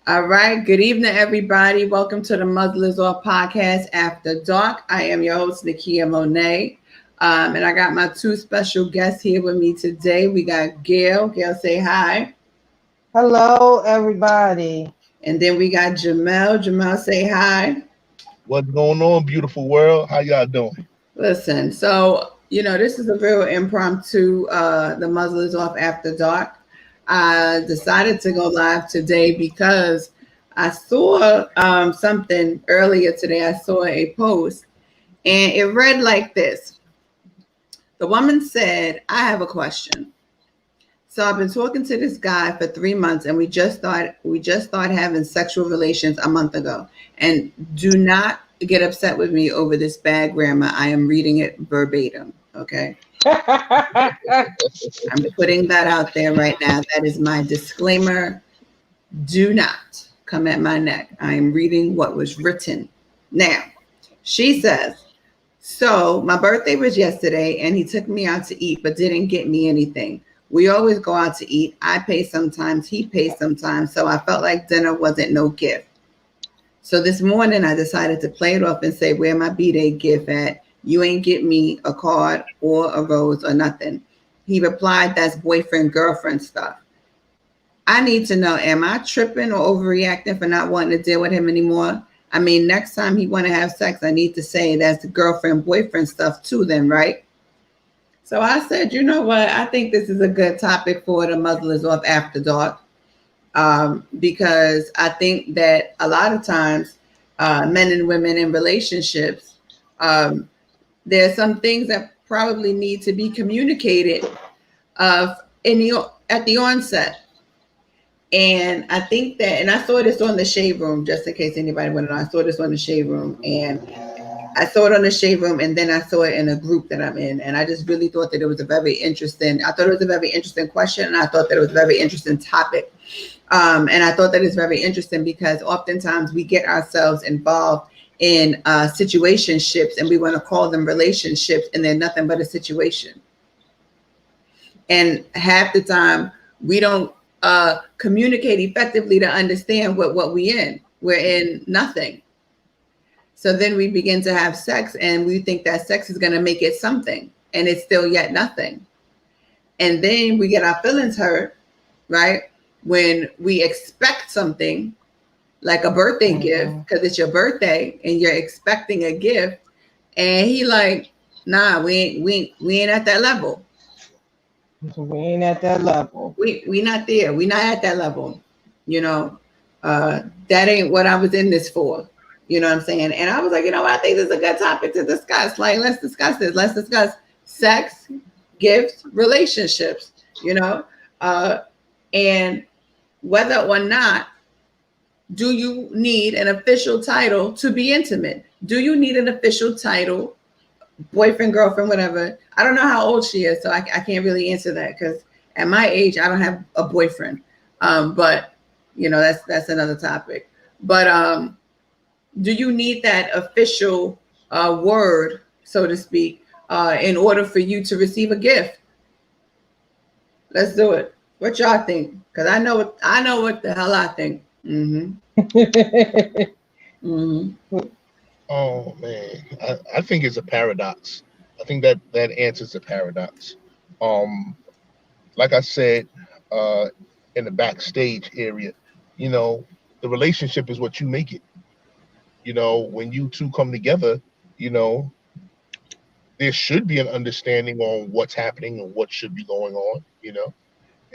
All right. Good evening, everybody. Welcome to the Muzzle is Off podcast after dark. I am your host, Nakia Monet. And I got my two special guests here with me today. We got Gail. Gail, say hi. Hello, everybody. And then we got Jamel. Jamel, say hi. What's going on, beautiful world? How y'all doing? Listen, this is a real impromptu, the Muzzle is Off after dark. I decided to go live today because I saw something earlier today. I saw a post and it read like this. The woman said, I have a question. So I've been talking to this guy for 3 months and we just started having sexual relations a month ago. And do not get upset with me over this bad grammar. I am reading it verbatim. Okay. I'm putting that out there right now. That is my disclaimer. Do not come at my neck. I am reading what was written. Now, she says, so my birthday was yesterday and he took me out to eat but didn't get me anything. We always go out to eat. I pay sometimes, he pays sometimes. So I felt like dinner wasn't no gift. So this morning I decided to play it off and say, where my B-Day gift at? You ain't get me a card or a rose or nothing. He replied, that's boyfriend, girlfriend stuff. I need to know, am I tripping or overreacting for not wanting to deal with him anymore? I mean, next time he want to have sex, I need to say that's the girlfriend, boyfriend stuff too then, right? So I said, you know what? I think this is a good topic for the Muzzle is Off after dark. Because I think that a lot of times men and women in relationships, there are some things that probably need to be communicated at the onset. And I think that, and I saw this on the Shade Room, just in case anybody wanted to know, I saw this on the Shade Room, and I saw it on the Shade Room, and then I saw it in a group that I'm in, and I just really thought that it was a very interesting question, and I thought that it was a very interesting topic. And I thought that it's very interesting because oftentimes we get ourselves involved in situationships and we want to call them relationships and they're nothing but a situation. And half the time we don't communicate effectively to understand what we in. We're in nothing. So then we begin to have sex and we think that sex is going to make it something and it's still yet nothing. And then we get our feelings hurt, right? When we expect something like a birthday gift, because it's your birthday and you're expecting a gift, and he like, nah, we ain't at that level. We ain't at that level. We not there. We not at that level. That ain't what I was in this for. You know what I'm saying? And I was like, I think this is a good topic to discuss. Like, let's discuss this. Let's discuss sex, gifts, relationships, and whether or not do you need an official title to be intimate? Do you need an official title, boyfriend, girlfriend, whatever? I don't know how old she is, so I can't really answer that because at my age, I don't have a boyfriend. But that's another topic. But do you need that official word, so to speak, in order for you to receive a gift? Let's do it. What y'all think? Because I know what the hell I think. Oh man, I think it's a paradox. I think that answers the paradox. Like I said, in the backstage area, the relationship is what you make it. When you two come together, there should be an understanding on what's happening and what should be going on,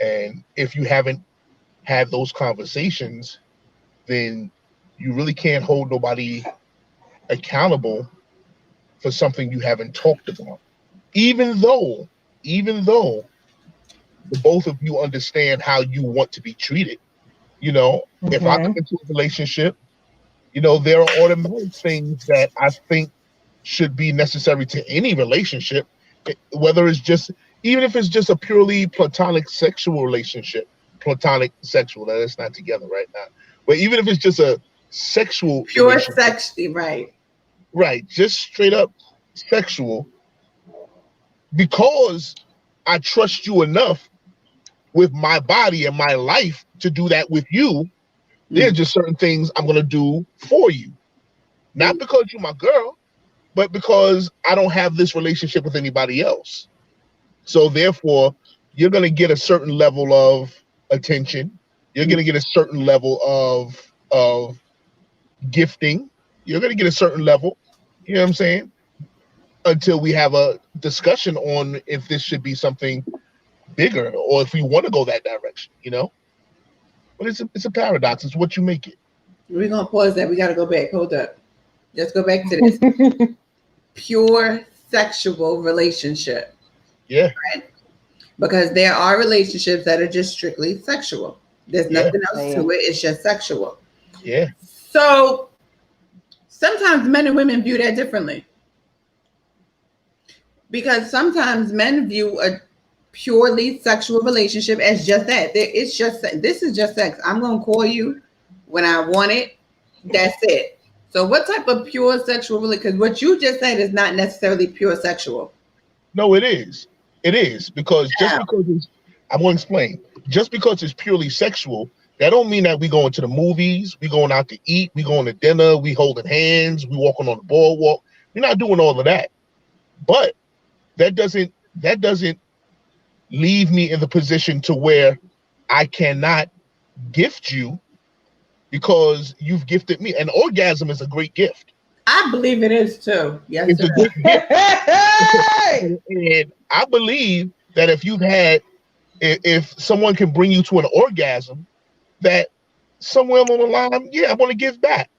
and if you haven't had those conversations, then you really can't hold nobody accountable for something you haven't talked about. Even though the both of you understand how you want to be treated. If I come into a relationship, there are automatic things that I think should be necessary to any relationship, whether it's just, even if it's just a purely platonic sexual relationship, that it's not together right now. But even if it's just a sexual pure sex, right, just straight up sexual, because I trust you enough with my body and my life to do that with you, There's just certain things I'm gonna do for you, not because you're my girl, but because I don't have this relationship with anybody else. So therefore, you're gonna get a certain level of attention. You're gonna get a certain level of gifting. You're gonna get a certain level. You know what I'm saying? Until we have a discussion on if this should be something bigger or if we want to go that direction. But it's a paradox. It's what you make it. We're gonna pause that. We gotta go back. Hold up. Let's go back to this. Pure sexual relationship. Yeah. Right? Because there are relationships that are just strictly sexual. There's nothing else to it. It's just sexual. Yeah. So sometimes men and women view that differently. Because sometimes men view a purely sexual relationship as just that. It's just, this is just sex. I'm going to call you when I want it. That's it. So what type of pure sexual relationship? Because what you just said is not necessarily pure sexual. No, it is. It is. Because just because it's, I'm going to explain. Just because it's purely sexual, that don't mean that we going to the movies, we going out to eat, we going to dinner, we holding hands, we walking on the boardwalk. We're not doing all of that. But that doesn't leave me in the position to where I cannot gift you because you've gifted me. An orgasm is a great gift. I believe it is too. Yes, it's a good gift. And I believe that if someone can bring you to an orgasm, that somewhere along the line, I want to give back.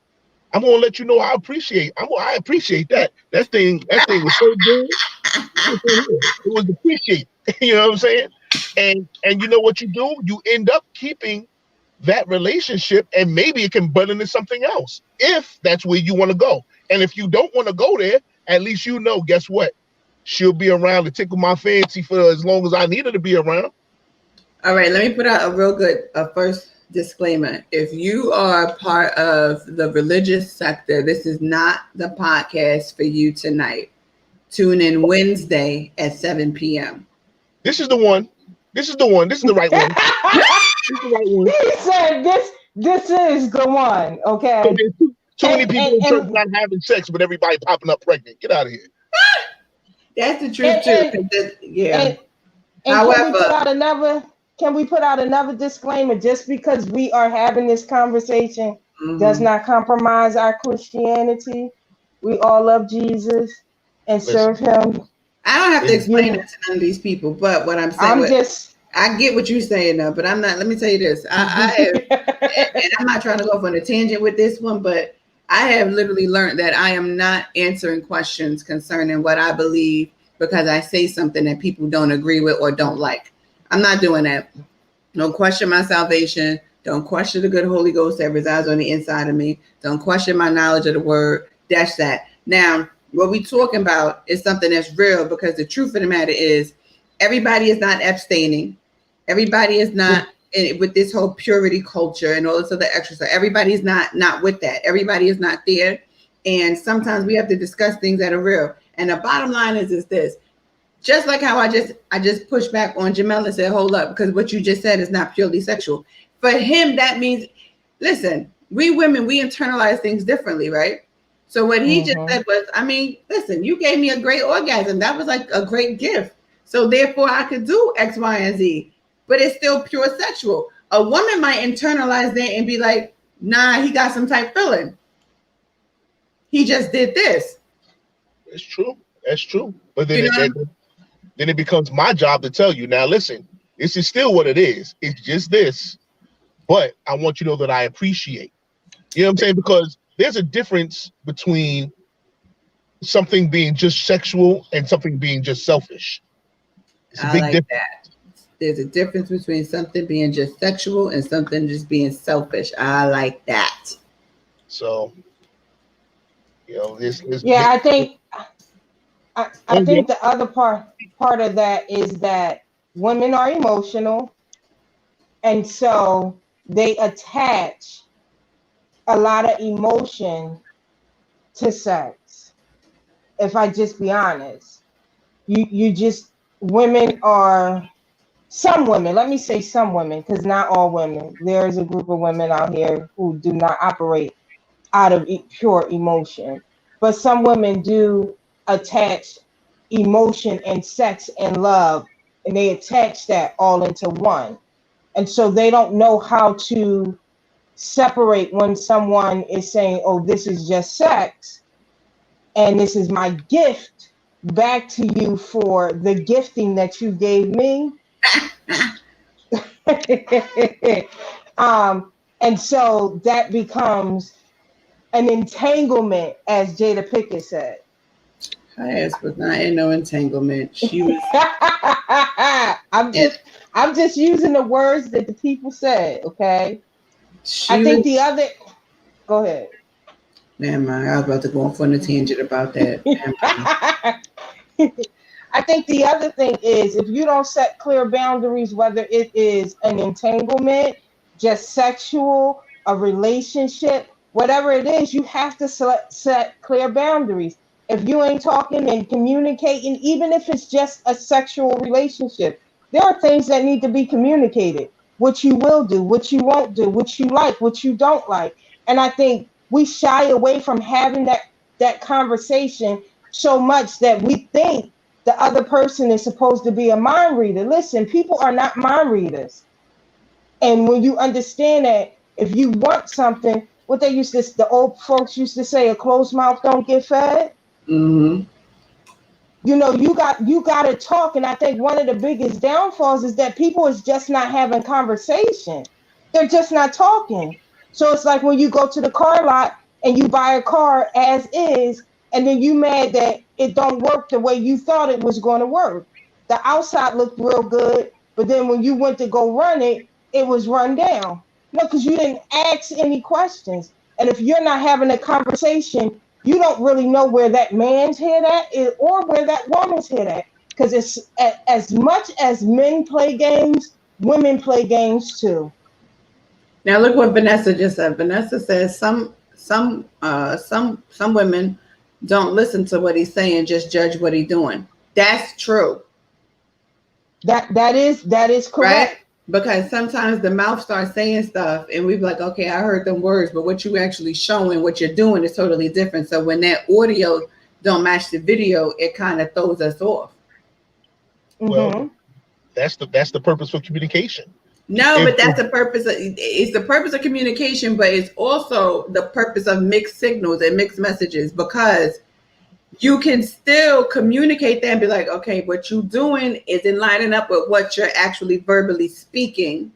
I'm gonna let you know I appreciate that. That thing was so good. It was appreciated. You know what I'm saying? And you know what you do? You end up keeping that relationship, and maybe it can butt into something else if that's where you want to go. And if you don't want to go there, at least guess what? She'll be around to tickle my fancy for as long as I need her to be around. All right, let me put out a real good first disclaimer. If you are part of the religious sector, this is not the podcast for you tonight. Tune in Wednesday at 7 p.m. This is the one. This is the one. This is the right one. This is the right one. He said this is the one. Okay. So there's too many people in church not having sex, but everybody popping up pregnant. Get out of here. That's the truth too. However, can we put out another disclaimer? Just because we are having this conversation does not compromise our Christianity. We all love Jesus and serve him. I don't have to explain it to none of these people, but what I'm saying, I get what you're saying now, but I'm not. Let me tell you this: I have, and I'm not trying to go off on a tangent with this one, but I have literally learned that I am not answering questions concerning what I believe because I say something that people don't agree with or don't like. I'm not doing that. Don't question my salvation. Don't question the good Holy Ghost that resides on the inside of me. Don't question my knowledge of the word. That's that. Now, what we're talking about is something that's real, because the truth of the matter is everybody is not abstaining. Everybody is not with this whole purity culture and all this other extra stuff. Everybody is not with that. Everybody is not there. And sometimes we have to discuss things that are real. And the bottom line is this. Just like how I just pushed back on Jamel and said, hold up, because what you just said is not purely sexual. For him, that means, listen, we women, we internalize things differently, right? So what he just said was, listen, you gave me a great orgasm. That was like a great gift. So therefore I could do X, Y, and Z, but it's still pure sexual. A woman might internalize that and be like, nah, he got some type feeling. He just did this. It's true. That's true. But then then it becomes my job to tell you, now listen, this is still what it is. It's just this, but I want you to know that I appreciate. You know what I'm saying? Because there's a difference between something being just sexual and something being just selfish. It's a big difference. That. There's a difference between something being just sexual and something just being selfish. I like that. So, I think I think the other part of that is that women are emotional, and so they attach a lot of emotion to sex. If I just be honest, women are some women, let me say some women, because not all women. There is a group of women out here who do not operate out of pure emotion. But some women do attach emotion and sex and love, and they attach that all into one. And so they don't know how to separate when someone is saying, oh, this is just sex, and this is my gift back to you for the gifting that you gave me. And so that becomes an entanglement, as Jada Pickett said. Her ass was not in no entanglement. She was. I'm just using the words that the people said. Okay. I think the other. Go ahead. Never mind. I was about to go off on a tangent about that. I think the other thing is, if you don't set clear boundaries, whether it is an entanglement, just sexual, a relationship, whatever it is, you have to set clear boundaries. If you ain't talking and communicating, even if it's just a sexual relationship, there are things that need to be communicated. What you will do, what you won't do, what you like, what you don't like. And I think we shy away from having that conversation so much that we think the other person is supposed to be a mind reader. Listen, people are not mind readers. And when you understand that, if you want something, what they used to, the old folks used to say, a closed mouth don't get fed. Mm-hmm. You know, you got to talk. And I think one of the biggest downfalls is that people is just not having conversation. They're just not talking. So it's like when you go to the car lot and you buy a car as is, and then you mad that it don't work the way you thought it was going to work. The outside looked real good, but then when you went to go run it, it was run down. No, because you didn't ask any questions. And if you're not having a conversation, you don't really know where that man's head at or where that woman's head at. Because it's as much as men play games, women play games too. Now look what Vanessa just said. Vanessa says some women don't listen to what he's saying, just judge what he's doing. That's true. That is correct. Right? Because sometimes the mouth starts saying stuff and we be like, okay, I heard them words, but what you actually showing, what you're doing is totally different. So when that audio don't match the video, it kind of throws us off. Well, that's the purpose for communication. No, but that's the purpose. It's the purpose of communication, but it's also the purpose of mixed signals and mixed messages, because you can still communicate that and be like, okay, what you're doing isn't lining up with what you're actually verbally speaking.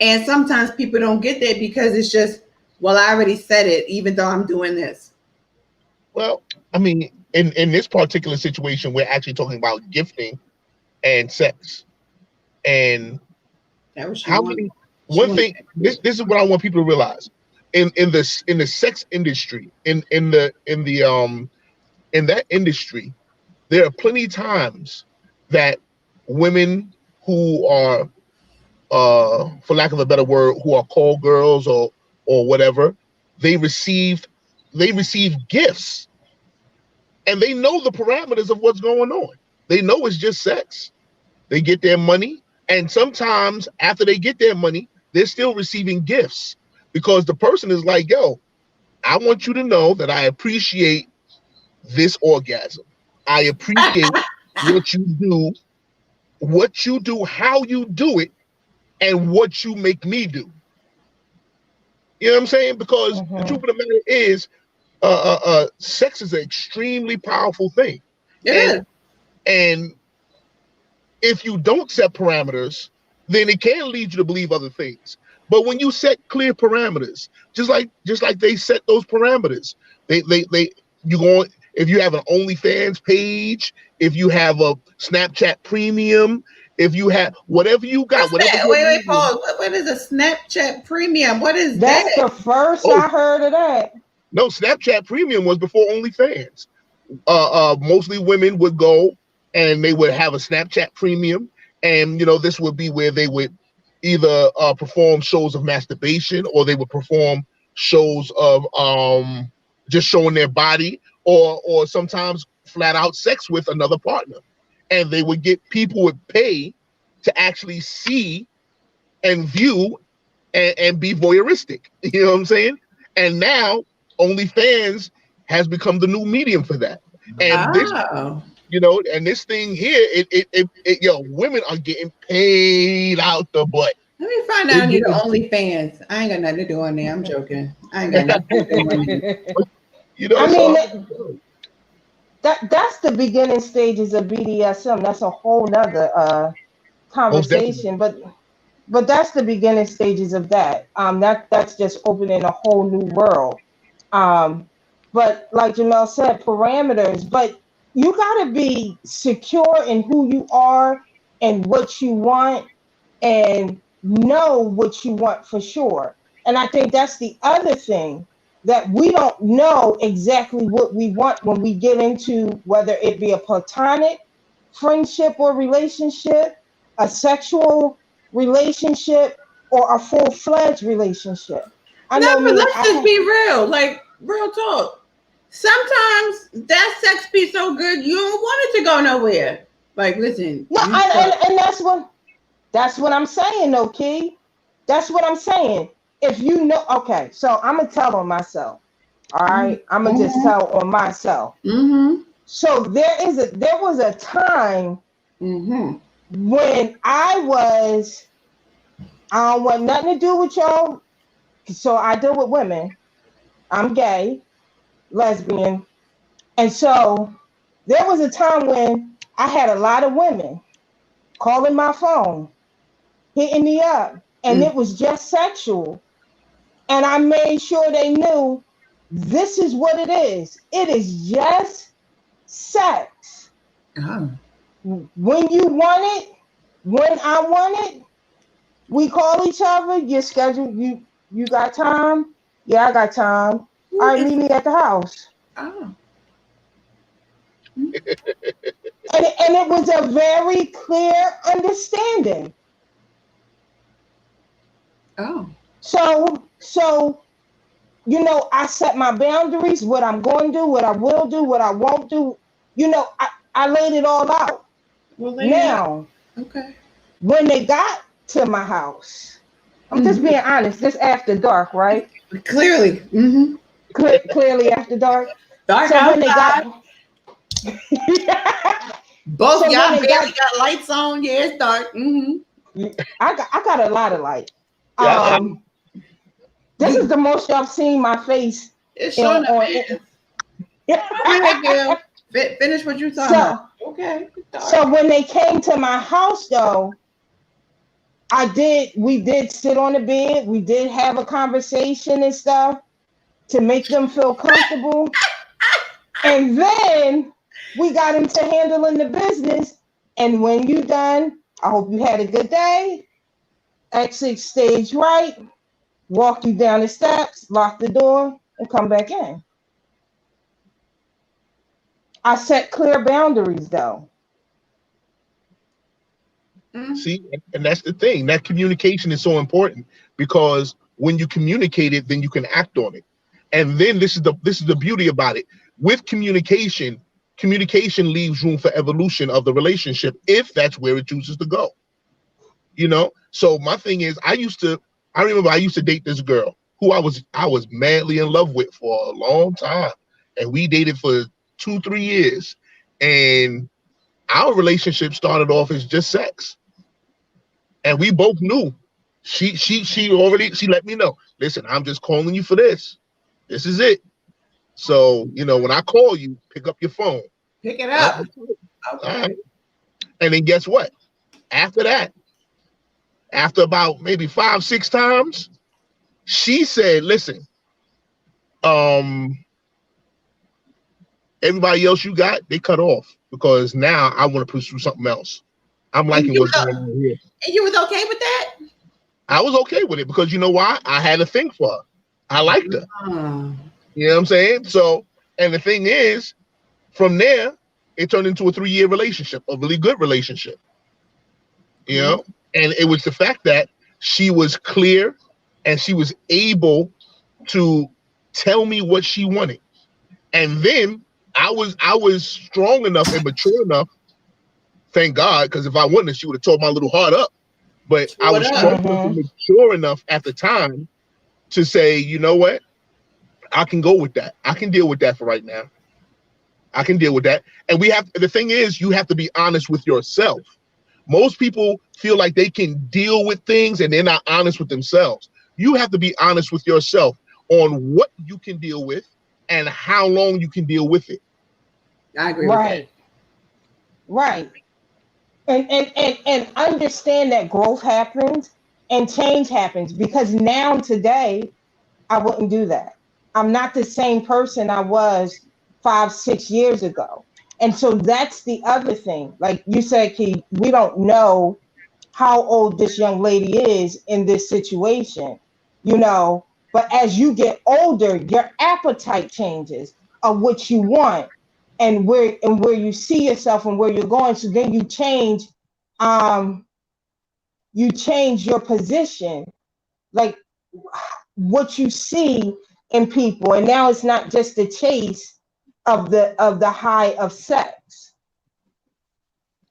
And sometimes people don't get that because it's just, well, I already said it, even though I'm doing this. Well, I mean, in this particular situation, we're actually talking about gifting and sex. And how many? One thing. This is what I want people to realize. In the sex industry, in that industry, there are plenty of times that women who are, for lack of a better word, who are call girls or whatever, they receive gifts, and they know the parameters of what's going on. They know it's just sex. They get their money. And sometimes after they get their money, they're still receiving gifts, because the person is like, yo, I want you to know that I appreciate this orgasm. I appreciate what you do, how you do it, and what you make me do. You know what I'm saying? Because the truth of the matter is, sex is an extremely powerful thing. And if you don't set parameters, then it can lead you to believe other things. But when you set clear parameters, just like they set those parameters, you go, if you have an OnlyFans page, if you have a Snapchat Premium, if you have whatever you got, wait, pause. What is a Snapchat Premium? What is that? That's the first I heard of that. No, Snapchat Premium was before OnlyFans. Mostly women would go and they would have a Snapchat Premium, and this would be where they would either perform shows of masturbation, or they would perform shows of just showing their body, or sometimes flat out sex with another partner. And they would get, people would pay to actually see and view and be voyeuristic. You know what I'm saying? And now OnlyFans has become the new medium for that. And this, Oh. and this thing here, women are getting paid out the butt. Let me find out on you the OnlyFans. I ain't got nothing to do on there. I'm joking. I ain't got nothing to do on there. I mean, that's the beginning stages of BDSM. That's a whole nother conversation, but that's the beginning stages of that. That's just opening a whole new world. But like Jamel said, parameters. But you got to be secure in who you are and what you want, and know what you want for sure. And I think that's the other thing, that we don't know exactly what we want when we get into, whether it be a platonic friendship or relationship, a sexual relationship, or a full-fledged relationship. But let's just be real, like real talk. Sometimes that sex be so good you don't want it to go nowhere. Like, listen. No, and that's what I'm saying, though, Key. That's what I'm saying. If you know, okay, so I'm gonna tell on myself. All right, I'm gonna just tell on myself. Mm-hmm. So there was a time when I don't want nothing to do with y'all. So I deal with women. I'm gay, lesbian, and so there was a time when I had a lot of women calling my phone, hitting me up, and it was just sexual. And I made sure they knew this is what it is. It is just sex. Oh. When you want it, when I want it, we call each other. You schedule. You got time? Yeah, I got time. All right, meet me at the house. Oh. And it was a very clear understanding. Oh. So, I set my boundaries, what I'm going to do, what I will do, what I won't do. I laid it all out. Well, now, okay. When they got to my house, I'm just being honest, this after dark, right? Clearly. Mm-hmm. Clearly after dark. Dark so outside. When they got both y'all barely got lights on. Yeah, it's dark. Mm-hmm. I got a lot of light. This is the most y'all seen my face. It's showing up. Go ahead, finish what you're talking about. Okay. So when they came to my house, though, we did sit on the bed. We did have a conversation and stuff to make them feel comfortable. And then we got into handling the business. And when you done, I hope you had a good day. Exit stage right. Walk you down the steps, lock the door, and come back in. I set clear boundaries, though. See, and that's the thing. That communication is so important, because when you communicate it, then you can act on it. And then this is the beauty about it. With communication leaves room for evolution of the relationship, if that's where it chooses to go. So my thing is, I remember I used to date this girl who I was madly in love with for a long time, and we dated for 2-3 years, and our relationship started off as just sex, and we both knew. She let me know, listen, I'm just calling you for this. This is it. So when I call you, pick up your phone. Pick it up. Okay. And then guess what? After that, after about maybe 5-6 times, she said, listen, everybody else you got, they cut off, because now I want to pursue something else. I'm liking what's going on here. And you was okay with that? I was okay with it, because you know why? I had a thing for her. I liked her. You know what I'm saying? So, and the thing is, from there, it turned into a 3-year relationship, a really good relationship. And it was the fact that she was clear and she was able to tell me what she wanted. And then I was strong enough and mature enough Thank God, because if I wouldn't, she would have tore my little heart up. But I was strong and mature enough at the time to say, you know what? I can go with that. I can deal with that for right now. I can deal with that. And the thing is, you have to be honest with yourself. Most people feel like they can deal with things and they're not honest with themselves. You have to be honest with yourself on what you can deal with and how long you can deal with it. I agree with that. Right. And understand that growth happens and change happens, because now today I wouldn't do that. I'm not the same person I was 5-6 years ago. And so that's the other thing. Like you said, Key, we don't know how old this young lady is in this situation, but as you get older, your appetite changes of what you want and where you see yourself and where you're going. So then you change your position, like what you see in people. And now it's not just the chase of the high of sex.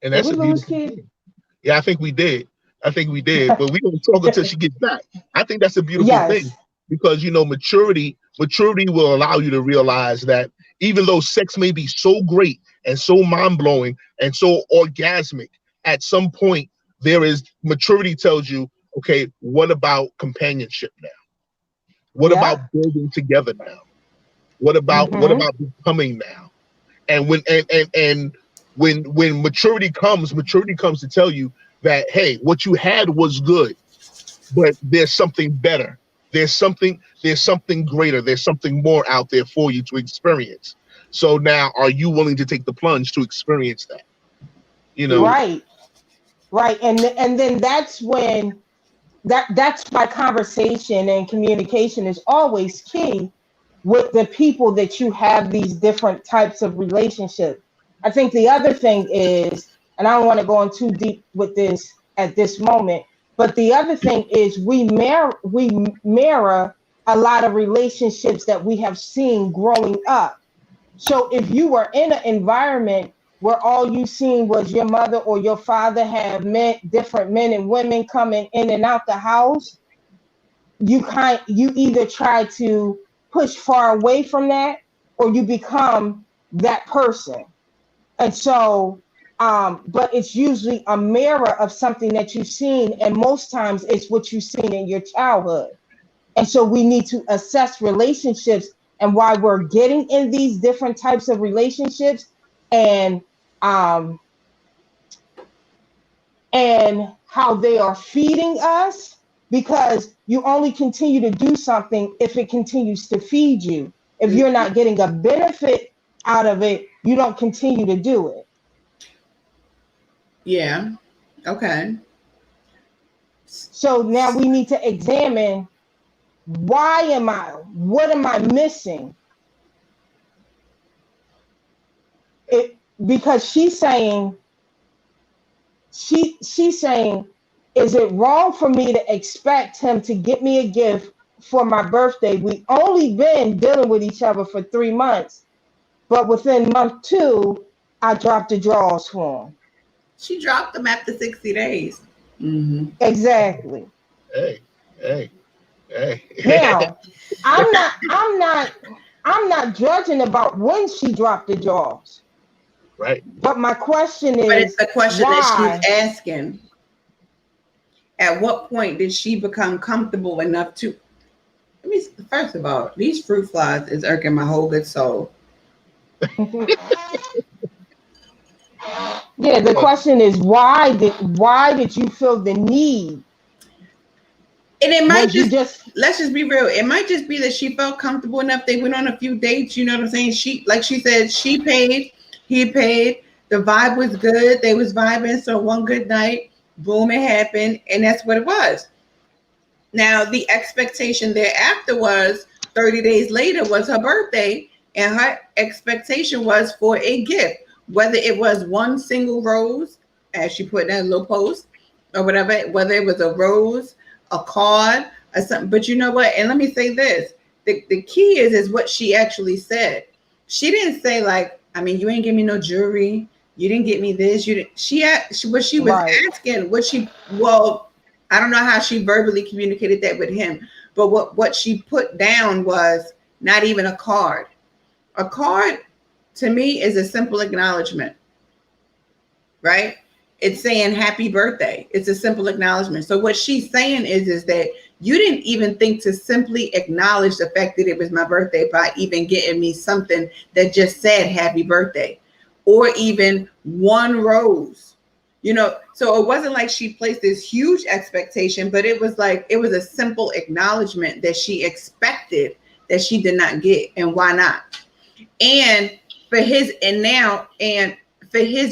And that's a beautiful thing. Yeah, I think we did. But we're going to talk until she gets back. I think that's a beautiful thing, because maturity will allow you to realize that even though sex may be so great and so mind-blowing and so orgasmic, at some point maturity tells you, okay, what about companionship now? What about building together now? What about becoming now? And when maturity comes to tell you that, hey, what you had was good, but there's something better. There's something greater. There's something more out there for you to experience. So now, are you willing to take the plunge to experience that? Right. And then that's when that's why conversation and communication is always key with the people that you have these different types of relationships. I think the other thing is, and I don't want to go in too deep with this at this moment, but the other thing is we mirror a lot of relationships that we have seen growing up. So if you were in an environment where all you seen was your mother or your father have different men and women coming in and out the house, you either try to push far away from that, or you become that person. And so, but it's usually a mirror of something that you've seen, and most times it's what you've seen in your childhood. And so we need to assess relationships and why we're getting in these different types of relationships, and how they are feeding us, because you only continue to do something if it continues to feed you. If you're not getting a benefit out of it, you don't continue to do it. Yeah. Okay. So now we need to examine, what am I missing? Because she's saying, is it wrong for me to expect him to get me a gift for my birthday? We only been dealing with each other for 3 months, but within month 2, I dropped the drawers for him. She dropped them after 60 days. Mm-hmm. Exactly. Hey. Now, I'm not judging about when she dropped the drawers. Right. But my question is, but it's the question why? That she's asking. At what point did she become comfortable enough to? First of all, these fruit flies is irking my whole good soul. Yeah, the question is, why did you feel the need? And it might let's just be real. It might just be that she felt comfortable enough. They went on a few dates. You know what I'm saying? She said, she paid, he paid. The vibe was good. They was vibing. So one good night, boom, it happened. And that's what it was. Now, the expectation thereafter was 30 days later was her birthday. And her expectation was for a gift, whether it was one single rose, as she put in that little post, or whatever, whether it was a rose, a card, or something. But you know what? And let me say this. The key is what she actually said. She didn't say, like, I mean, you ain't give me no jewelry. You didn't get me this. You didn't. What she was Right. asking. Well, I don't know how she verbally communicated that with him, but what she put down was not even a card. A card to me is a simple acknowledgement, right? It's saying happy birthday. It's a simple acknowledgement. So what she's saying is that you didn't even think to simply acknowledge the fact that it was my birthday by even getting me something that just said happy birthday, or even one rose. So it wasn't like she placed this huge expectation, but it was a simple acknowledgement that she expected that she did not get. And why not? And for his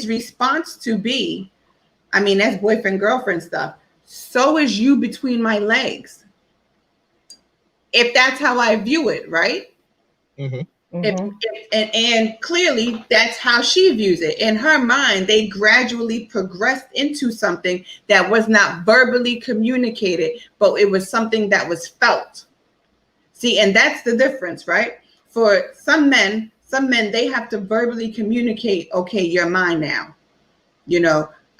response to be, I mean, that's boyfriend girlfriend stuff. So is you between my legs. If that's how I view it, right? Mm-hmm. And clearly that's how she views it. In her mind, they gradually progressed into something that was not verbally communicated, but it was something that was felt. See, and that's the difference, right? For some men, they have to verbally communicate, okay, you're mine now.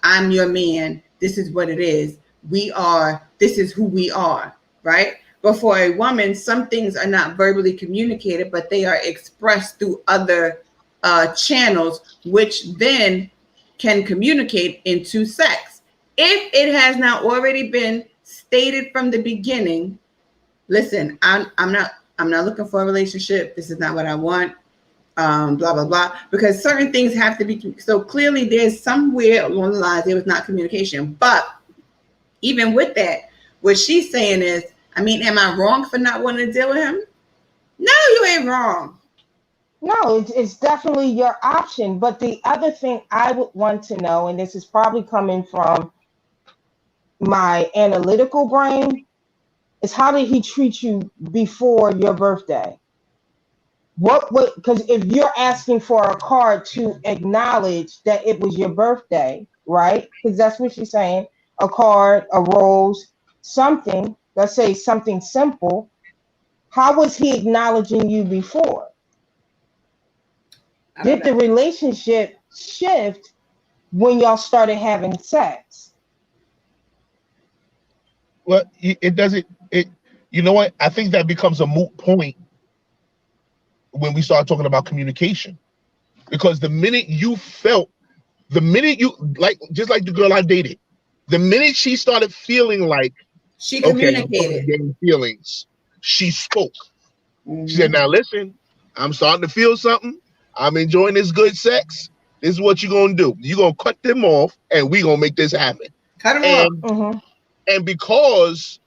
I'm your man. This is what it is. This is who we are, right? But for a woman, some things are not verbally communicated, but they are expressed through other channels, which then can communicate into sex. If it has not already been stated from the beginning, listen, I'm not looking for a relationship. This is not what I want. Blah, blah, blah, because certain things have to be. So clearly there's somewhere along the lines there was not communication. But even with that, what she's saying is, I mean, am I wrong for not wanting to deal with him? No, you ain't wrong. No, it's definitely your option. But the other thing I would want to know, and this is probably coming from my analytical brain, is how did he treat you before your birthday? Because if you're asking for a card to acknowledge that it was your birthday, right? Because that's what she's saying, a card, a rose, something, let's say something simple. How was he acknowledging you before? Did the relationship shift when y'all started having sex? Well, it doesn't. You know what? I think that becomes a moot point when we start talking about communication, because the minute you, just like the girl I dated, the minute she started feeling like, she okay, communicated, I'm getting feelings, she spoke. Mm-hmm. She said, now listen, I'm starting to feel something. I'm enjoying this good sex. This is what you're going to do. You're going to cut them off, and we're going to make this happen. Cut them off. Mm-hmm. And because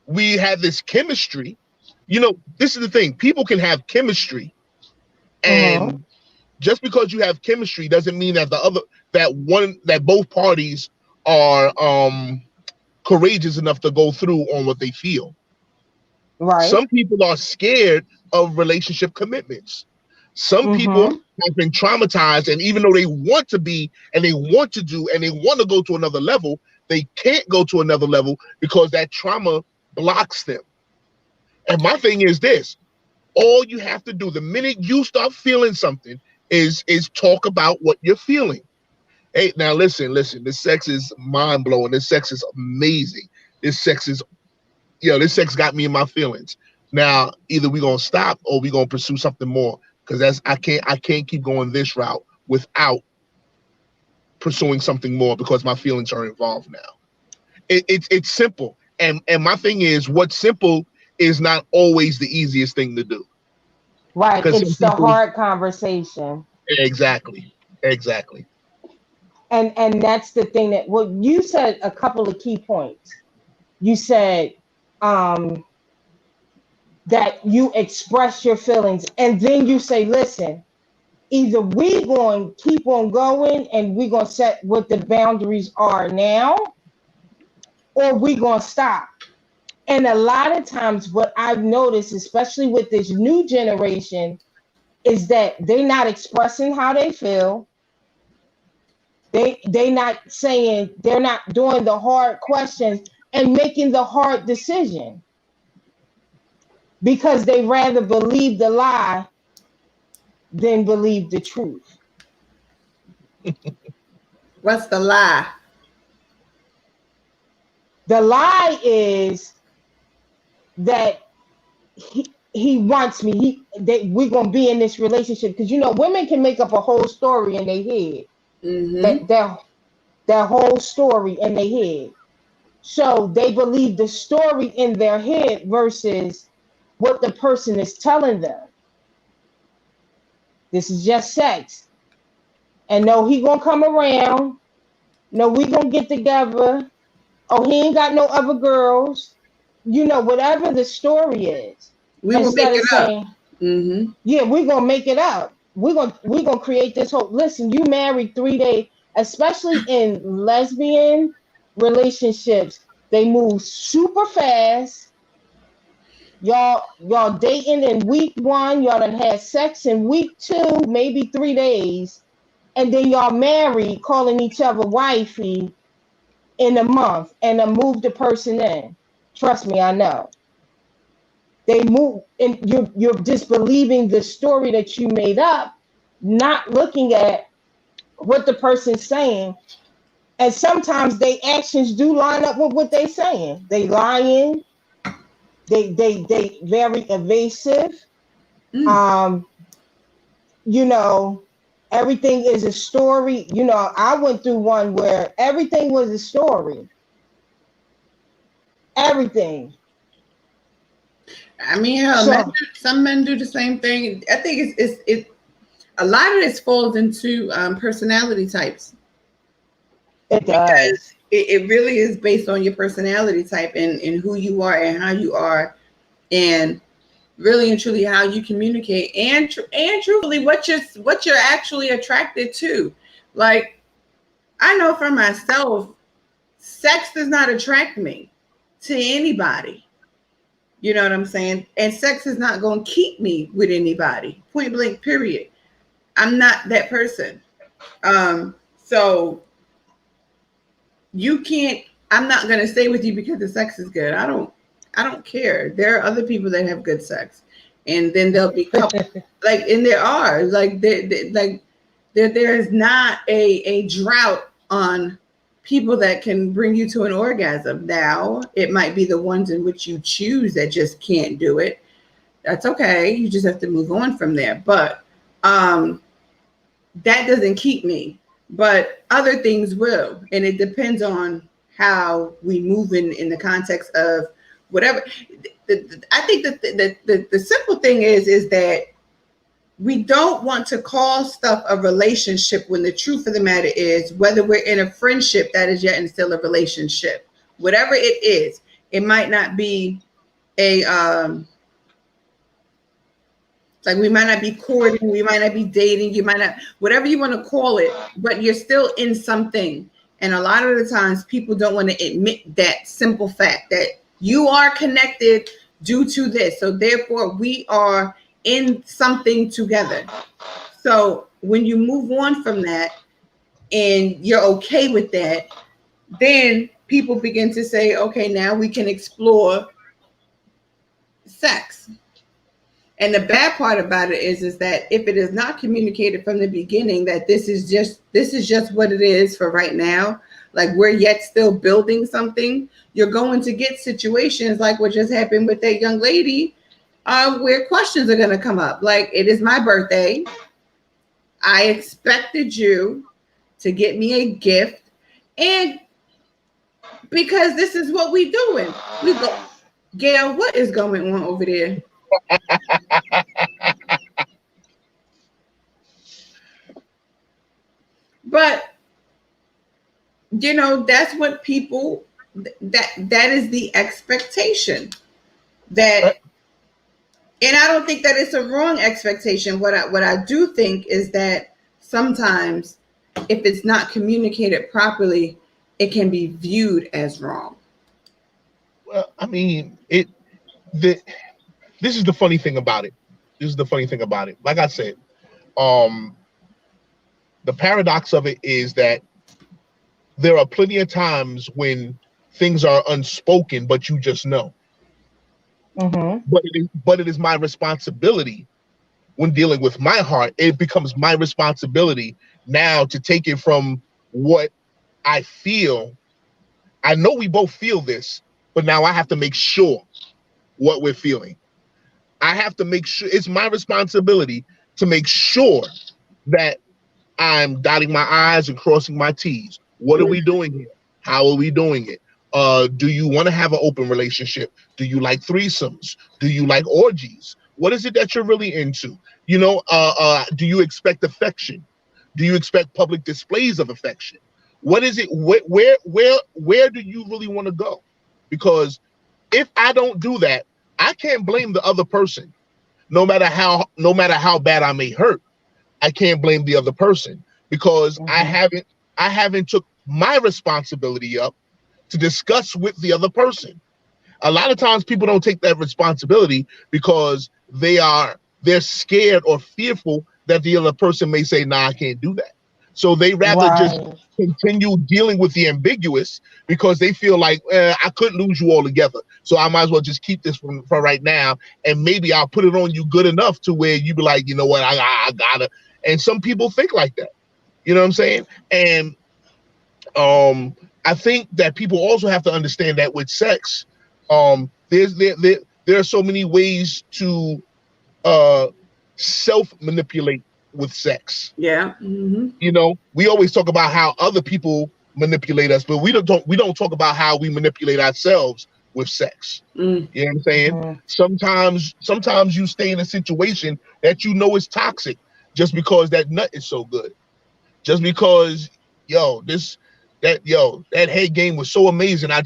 we had this chemistry, this is the thing. People can have chemistry, and just because you have chemistry doesn't mean that that both parties are courageous enough to go through on what they feel. Right. Some people are scared of relationship commitments. Some people have been traumatized, and even though they want to be, and they want to do, and they want to go to another level, they can't go to another level because that trauma blocks them. And my thing is this: all you have to do the minute you start feeling something is talk about what you're feeling. Hey, now listen, this sex is mind blowing. This sex is amazing. This sex got me in my feelings. Now, either we're gonna stop or we're gonna pursue something more, because I can't keep going this route without pursuing something more, because my feelings are involved now. It's simple, and my thing is, what's simple is not always the easiest thing to do. Right, it's the hard conversation. Exactly. And that's the thing that, well, you said a couple of key points. You said that you express your feelings, and then you say, listen, either we going to keep on going and we're going to set what the boundaries are now, or we going to stop. And a lot of times what I've noticed, especially with this new generation, is that they're not expressing how they feel. They not saying, they're not doing the hard questions and making the hard decision, because they rather believe the lie than believe the truth. What's the lie? The lie is that he wants me. We're gonna be in this relationship because women can make up a whole story in their head. Mm-hmm. That whole story in their head. So they believe the story in their head versus what the person is telling them. This is just sex. And no, he gonna come around. No, we gonna get together. Oh, he ain't got no other girls. Whatever the story is. We will make Instead of it up. saying, Mm-hmm. yeah, we're gonna make it up. We're gonna create this whole listen, you married 3 days, especially in lesbian relationships, they move super fast. Y'all dating in week 1, y'all done had sex in week 2, maybe 3 days, and then y'all married, calling each other wifey in a month, and then move the person in. Trust me, I know. They move, and you're just believing the story that you made up, not looking at what the person's saying. And sometimes their actions do line up with what they're saying. They lying. They very evasive. Mm. Um, you know, everything is a story. I went through one where everything was a story. Everything. I mean, hell, So some men do the same thing. I think it's a lot of this falls into personality types. it does. It really is based on your personality type and who you are and how you are, and really and truly how you communicate, and truly what you're actually attracted to. Like, I know for myself, sex does not attract me to anybody. You know what I'm saying? And sex is not going to keep me with anybody. Point blank, period. I'm not that person. So you can't. I'm not going to stay with you because the sex is good. I don't care. There are other people that have good sex, and then there'll be couple like, and there are like there is not a drought on people that can bring you to an orgasm. Now, it might be the ones in which you choose that just can't do it. That's okay. You just have to move on from there. But that doesn't keep me. But other things will. And it depends on how we move in the context of whatever. I think that the simple thing is that we don't want to call stuff a relationship when the truth of the matter is, whether we're in a friendship, that is yet and still a relationship. Whatever it is, it might not be a like, we might not be courting, we might not be dating, you might not, whatever you want to call it, but you're still in something. And a lot of the times people don't want to admit that simple fact that you are connected due to this. So therefore we are in something together. So when you move on from that and you're okay with that, then people begin to say, okay, now we can explore sex. And the bad part about it is that if it is not communicated from the beginning that this is just what it is for right now, like we're yet still building something, you're going to get situations like what just happened with that young lady, where questions are going to come up. Like, it is my birthday. I expected you to get me a gift, and because this is what we doing. We go, Gail, what is going on over there? But that's what people, that is the expectation. That, and I don't think that it's a wrong expectation. What I do think is that sometimes if it's not communicated properly, it can be viewed as wrong. Well, I mean, this is the funny thing about it. Like I said, the paradox of it is that there are plenty of times when things are unspoken, but you just know. Mm-hmm. But it is my responsibility when dealing with my heart. It becomes my responsibility now to take it from what I feel. I know we both feel this, but now I have to make sure what we're feeling. I have to make sure, it's my responsibility to make sure that I'm dotting my I's and crossing my T's. What are we doing here? How are we doing it? Do you want to have an open relationship? Do you like threesomes? Do you like orgies? What is it that you're really into? You know, do you expect affection? Do you expect public displays of affection? What is it? Where do you really want to go? Because if I don't do that, I can't blame the other person. No matter how bad I may hurt, I can't blame the other person because I haven't took my responsibility up to discuss with the other person. A lot of times people don't take that responsibility because they're scared or fearful that the other person may say, nah, I can't do that. So they rather just continue dealing with the ambiguous because they feel like I could lose you altogether. So I might as well just keep this for right now. And maybe I'll put it on you good enough to where you be like, you know what, I gotta. And some people think like that. You know what I'm saying? And I think that people also have to understand that with sex, there are so many ways to self-manipulate with sex. Yeah. You know, we always talk about how other people manipulate us, but we don't talk about how we manipulate ourselves with sex. You know what I'm saying? Sometimes you stay in a situation that you know is toxic just because that nut is so good. Just because that head game was so amazing, I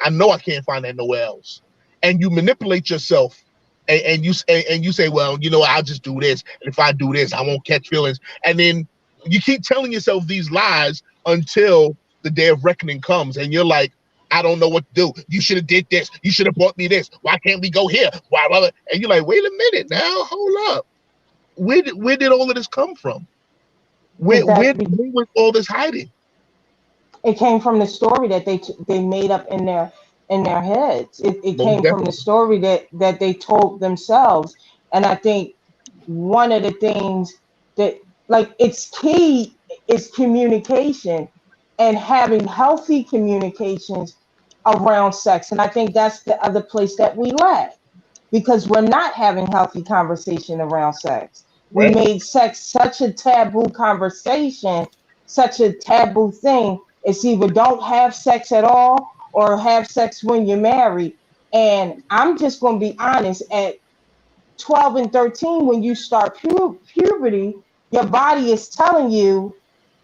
know I can't find that nowhere else. And you manipulate yourself and you say, well, you know, I'll just do this. And if I do this, I won't catch feelings. And then you keep telling yourself these lies until the day of reckoning comes. And you're like, I don't know what to do. You should have did this. You should have bought me this. Why can't we go here? Why? And you're like, wait a minute now, hold up. Where did all of this come from? Where was all this hiding? It came from the story that they made up in their heads. It came from the story that they told themselves. And I think one of the things that, like, it's key is communication and having healthy communications around sex. And I think that's the other place that we lack, because we're not having healthy conversation around sex. We made sex such a taboo conversation, such a taboo thing. It's either don't have sex at all or have sex when you're married. And I'm just going to be honest, at 12 and 13, when you start puberty, your body is telling you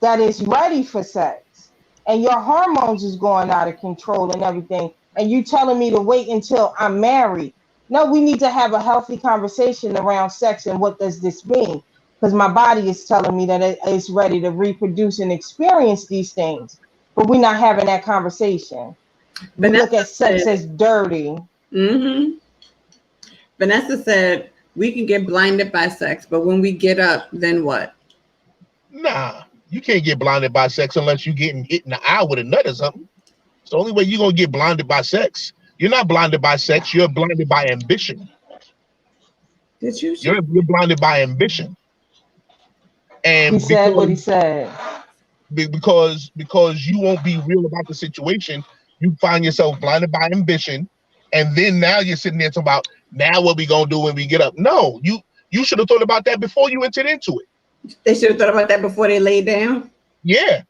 that it's ready for sex. And your hormones is going out of control and everything. And you telling me to wait until I'm married. No, we need to have a healthy conversation around sex and what does this mean? Because my body is telling me that it's ready to reproduce and experience these things. But we're not having that conversation. We look at sex as dirty. Vanessa said, we can get blinded by sex, but when we get up, then what? Nah, you can't get blinded by sex unless you're getting hit in the eye with a nut or something. It's the only way you're going to get blinded by sex. You're not blinded by sex. You're blinded by ambition. Did you? You're blinded by ambition. And he said what he said. Because you won't be real about the situation, you find yourself blinded by ambition, and then now you're sitting there talking about now what we gonna do when we get up. No, you should have thought about that before you entered into it. They should have thought about that before they laid down. Yeah.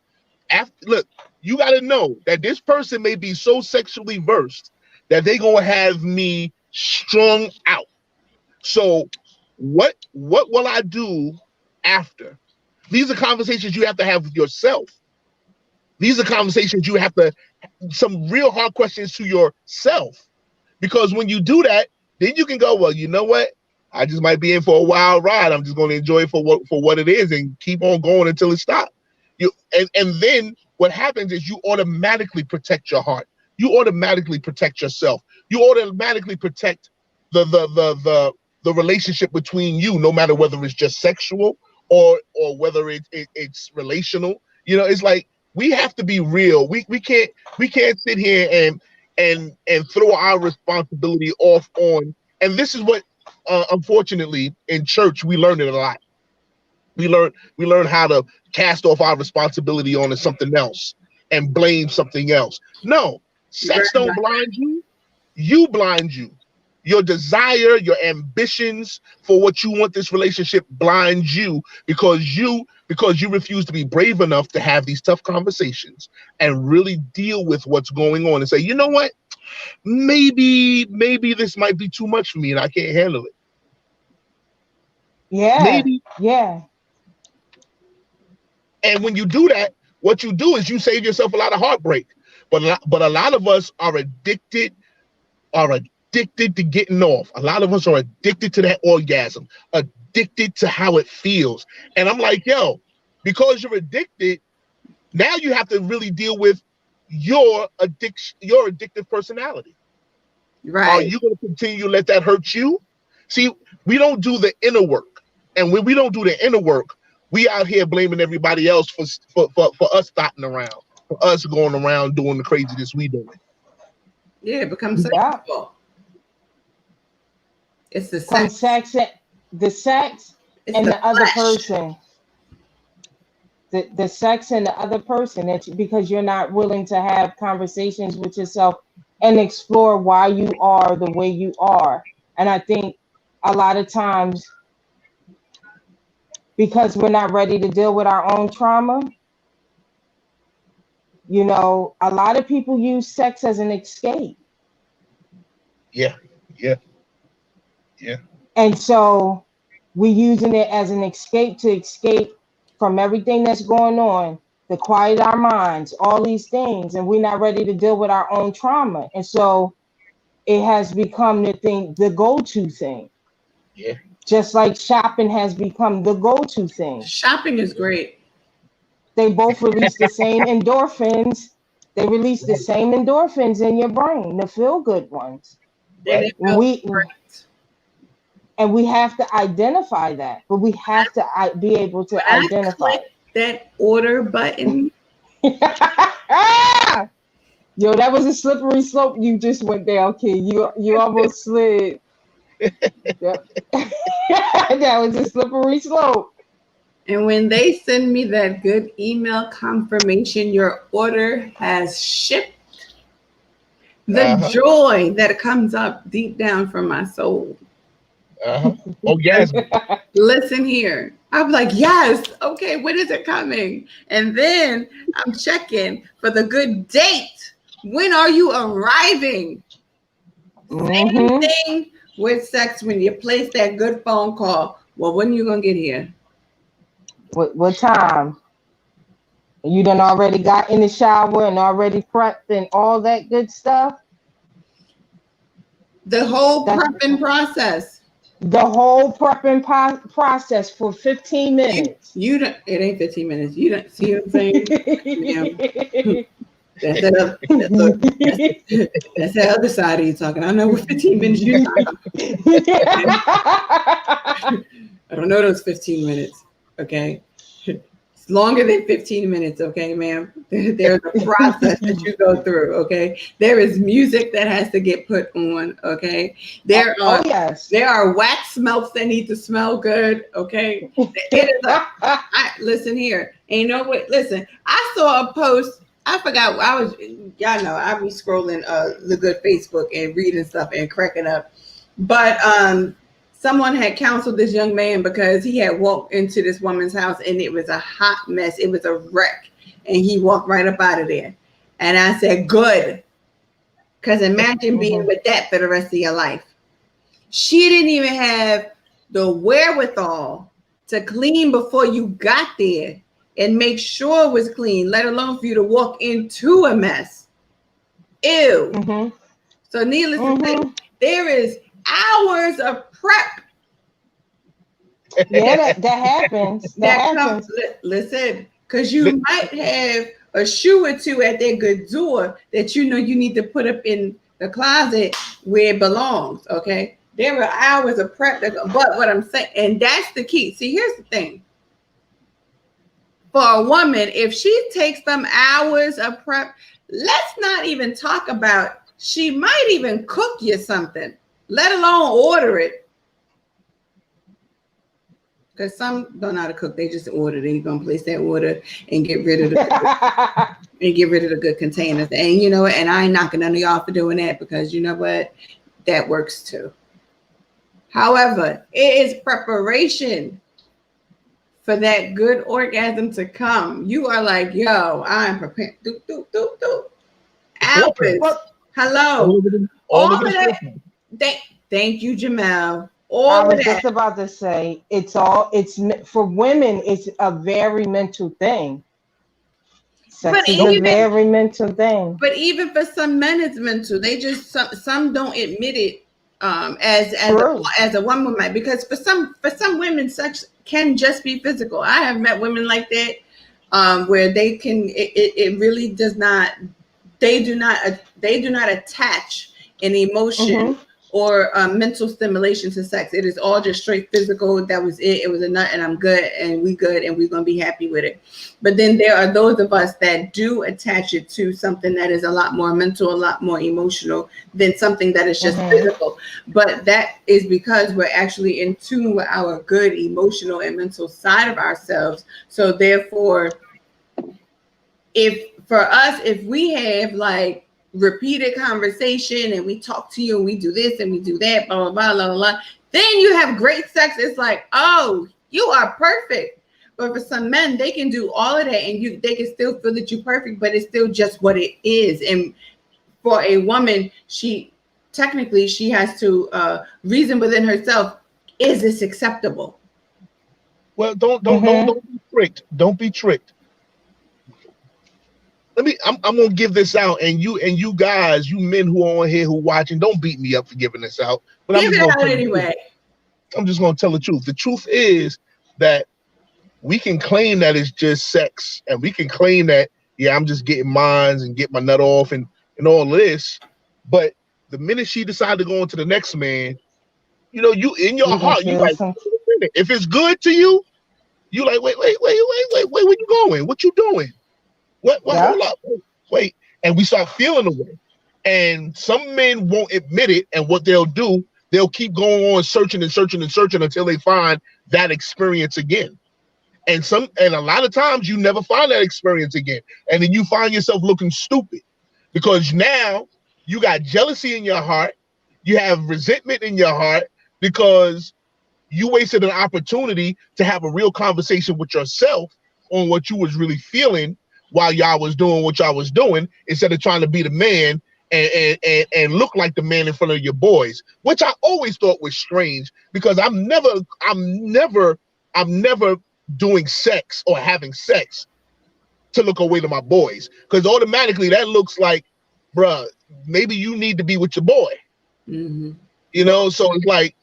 Look, you got to know that this person may be so sexually versed that they gonna have me strung out. So what will I do after? These are conversations you have to have with yourself. These are conversations you have to, some real hard questions to yourself. Because when you do that, then you can go, well, you know what? I just might be in for a wild ride. I'm just going to enjoy it for what it is and keep on going until it stops. And then what happens is you automatically protect your heart. You automatically protect yourself. You automatically protect the relationship between you, no matter whether it's just sexual or whether it's relational. You know, it's like we have to be real. We can't sit here and throw our responsibility off on. And this is what unfortunately in church we learn it a lot. We learn how to cast off our responsibility onto something else and blame something else. No, sex don't blind you. You blind you. Your desire, your ambitions for what you want this relationship blinds you because you refuse to be brave enough to have these tough conversations and really deal with what's going on and say, you know what? Maybe this might be too much for me and I can't handle it. Yeah. Maybe. Yeah. And when you do that, what you do is you save yourself a lot of heartbreak. But a lot of us are addicted to getting off. A lot of us are addicted to that orgasm, addicted to how it feels. And I'm like, yo, because you're addicted, now you have to really deal with your addiction, your addictive personality. Right. Are you going to continue to let that hurt you? See, we don't do the inner work. And when we don't do the inner work, we out here blaming everybody else for us starting around, for us going around doing the craziness we doing. Yeah, it becomes sexual. It's the sex. The sex It's and the other flesh. person. The sex and the other person. It's because you're not willing to have conversations with yourself and explore why you are the way you are. And I think a lot of times, because we're not ready to deal with our own trauma, you know, a lot of people use sex as an escape. Yeah. And so we're using it as an escape to escape from everything that's going on, to quiet our minds, all these things, and we're not ready to deal with our own trauma. And so it has become the go-to thing. Yeah. Just like shopping has become the go-to thing. Shopping is great. They both release the same endorphins. They release the same endorphins in your brain, the feel-good ones. Right. And we have to identify that, but we have to be able to identify it. That order button. Yo, that was a slippery slope you just went down, kid. You almost slid. That was a slippery slope. And when they send me that good email confirmation, your order has shipped, the joy that comes up deep down from my soul. Oh, yes. Listen here. I'm like, yes. Okay, when is it coming? And then I'm checking for the good date. When are you arriving? Same thing with sex. When you place that good phone call, well, when are you going to get here? What time? You done already got in the shower and already prepped and all that good stuff? The whole prepping process. The whole prepping process for 15 minutes. You don't. It ain't 15 minutes. You don't see what I'm saying? That's the other side of you talking. I don't know what 15 minutes you're talking about. I don't know those 15 minutes. Okay. It's longer than 15 minutes. Okay, ma'am. There's a process that you go through. Okay. There is music that has to get put on. Okay. There are wax melts that need to smell good. Okay. Listen here. Ain't no way. Listen, I saw a post. I forgot. Y'all know, I be scrolling the good Facebook and reading stuff and cracking up. But someone had counseled this young man because he had walked into this woman's house and it was a hot mess. It was a wreck. And he walked right up out of there. And I said, good. Because imagine being with that for the rest of your life. She didn't even have the wherewithal to clean before you got there and make sure it was clean, let alone for you to walk into a mess. Ew. So needless to say, there is hours of prep. Yeah, that happens. That happens. Listen, because you might have a shoe or two at their good door that you know you need to put up in the closet where it belongs. Okay. There are hours of prep. But what I'm saying, and that's the key. See, here's the thing. For a woman, if she takes them hours of prep, let's not even talk about, she might even cook you something, let alone order it. Because some don't know how to cook. They just order. They're gonna place that order and get rid of the good containers. And you know what? And I ain't knocking none of y'all for doing that, because you know what? That works too. However, it is preparation for that good orgasm to come. You are like, yo, I'm prepared. Hours. Hello. All of that. Thank you, Jamel. I was just about to say, it's for women, it's a very mental thing. Sex is a very mental thing. But even for some men, it's mental. They just some don't admit it as a woman might, because for some women, sex can just be physical. I have met women like that, where they can. It really does not. They do not attach an emotion or mental stimulation to sex. It is all just straight physical. That was it. It was a nut, and I'm good, and we're gonna be happy with it. But then there are those of us that do attach it to something that is a lot more mental, a lot more emotional than something that is just physical. But that is because we're actually in tune with our good emotional and mental side of ourselves. So therefore, if we have like repeated conversation and we talk to you and we do this and we do that, blah blah blah blah blah, then you have great sex. It's like, oh, you are perfect. But for some men, they can do all of that and they can still feel that you're perfect, but it's still just what it is. And for a woman, she has to reason within herself, is this acceptable? Well, don't be tricked. Don't be tricked. I'm gonna give this out, and you guys, you men who are on here who watching, don't beat me up for giving this out. But give it out anyway. I'm just gonna tell the truth. The truth is that we can claim that it's just sex, and we can claim that, yeah, I'm just getting mines and get my nut off and all of this. But the minute she decided to go on to the next man, you know, you in your heart, you like, if it's good to you, you like, wait, where you going? What you doing? What? Yeah. Hold up, wait. And we start feeling the way. And some men won't admit it, and what they'll do, they'll keep going on searching until they find that experience again. And a lot of times you never find that experience again. And then you find yourself looking stupid, because now you got jealousy in your heart, you have resentment in your heart, because you wasted an opportunity to have a real conversation with yourself on what you was really feeling while y'all was doing what y'all was doing, instead of trying to be the man and look like the man in front of your boys, which I always thought was strange, because I'm never doing sex or having sex to look away to my boys, because automatically that looks like, bruh, maybe you need to be with your boy. You know, so it's like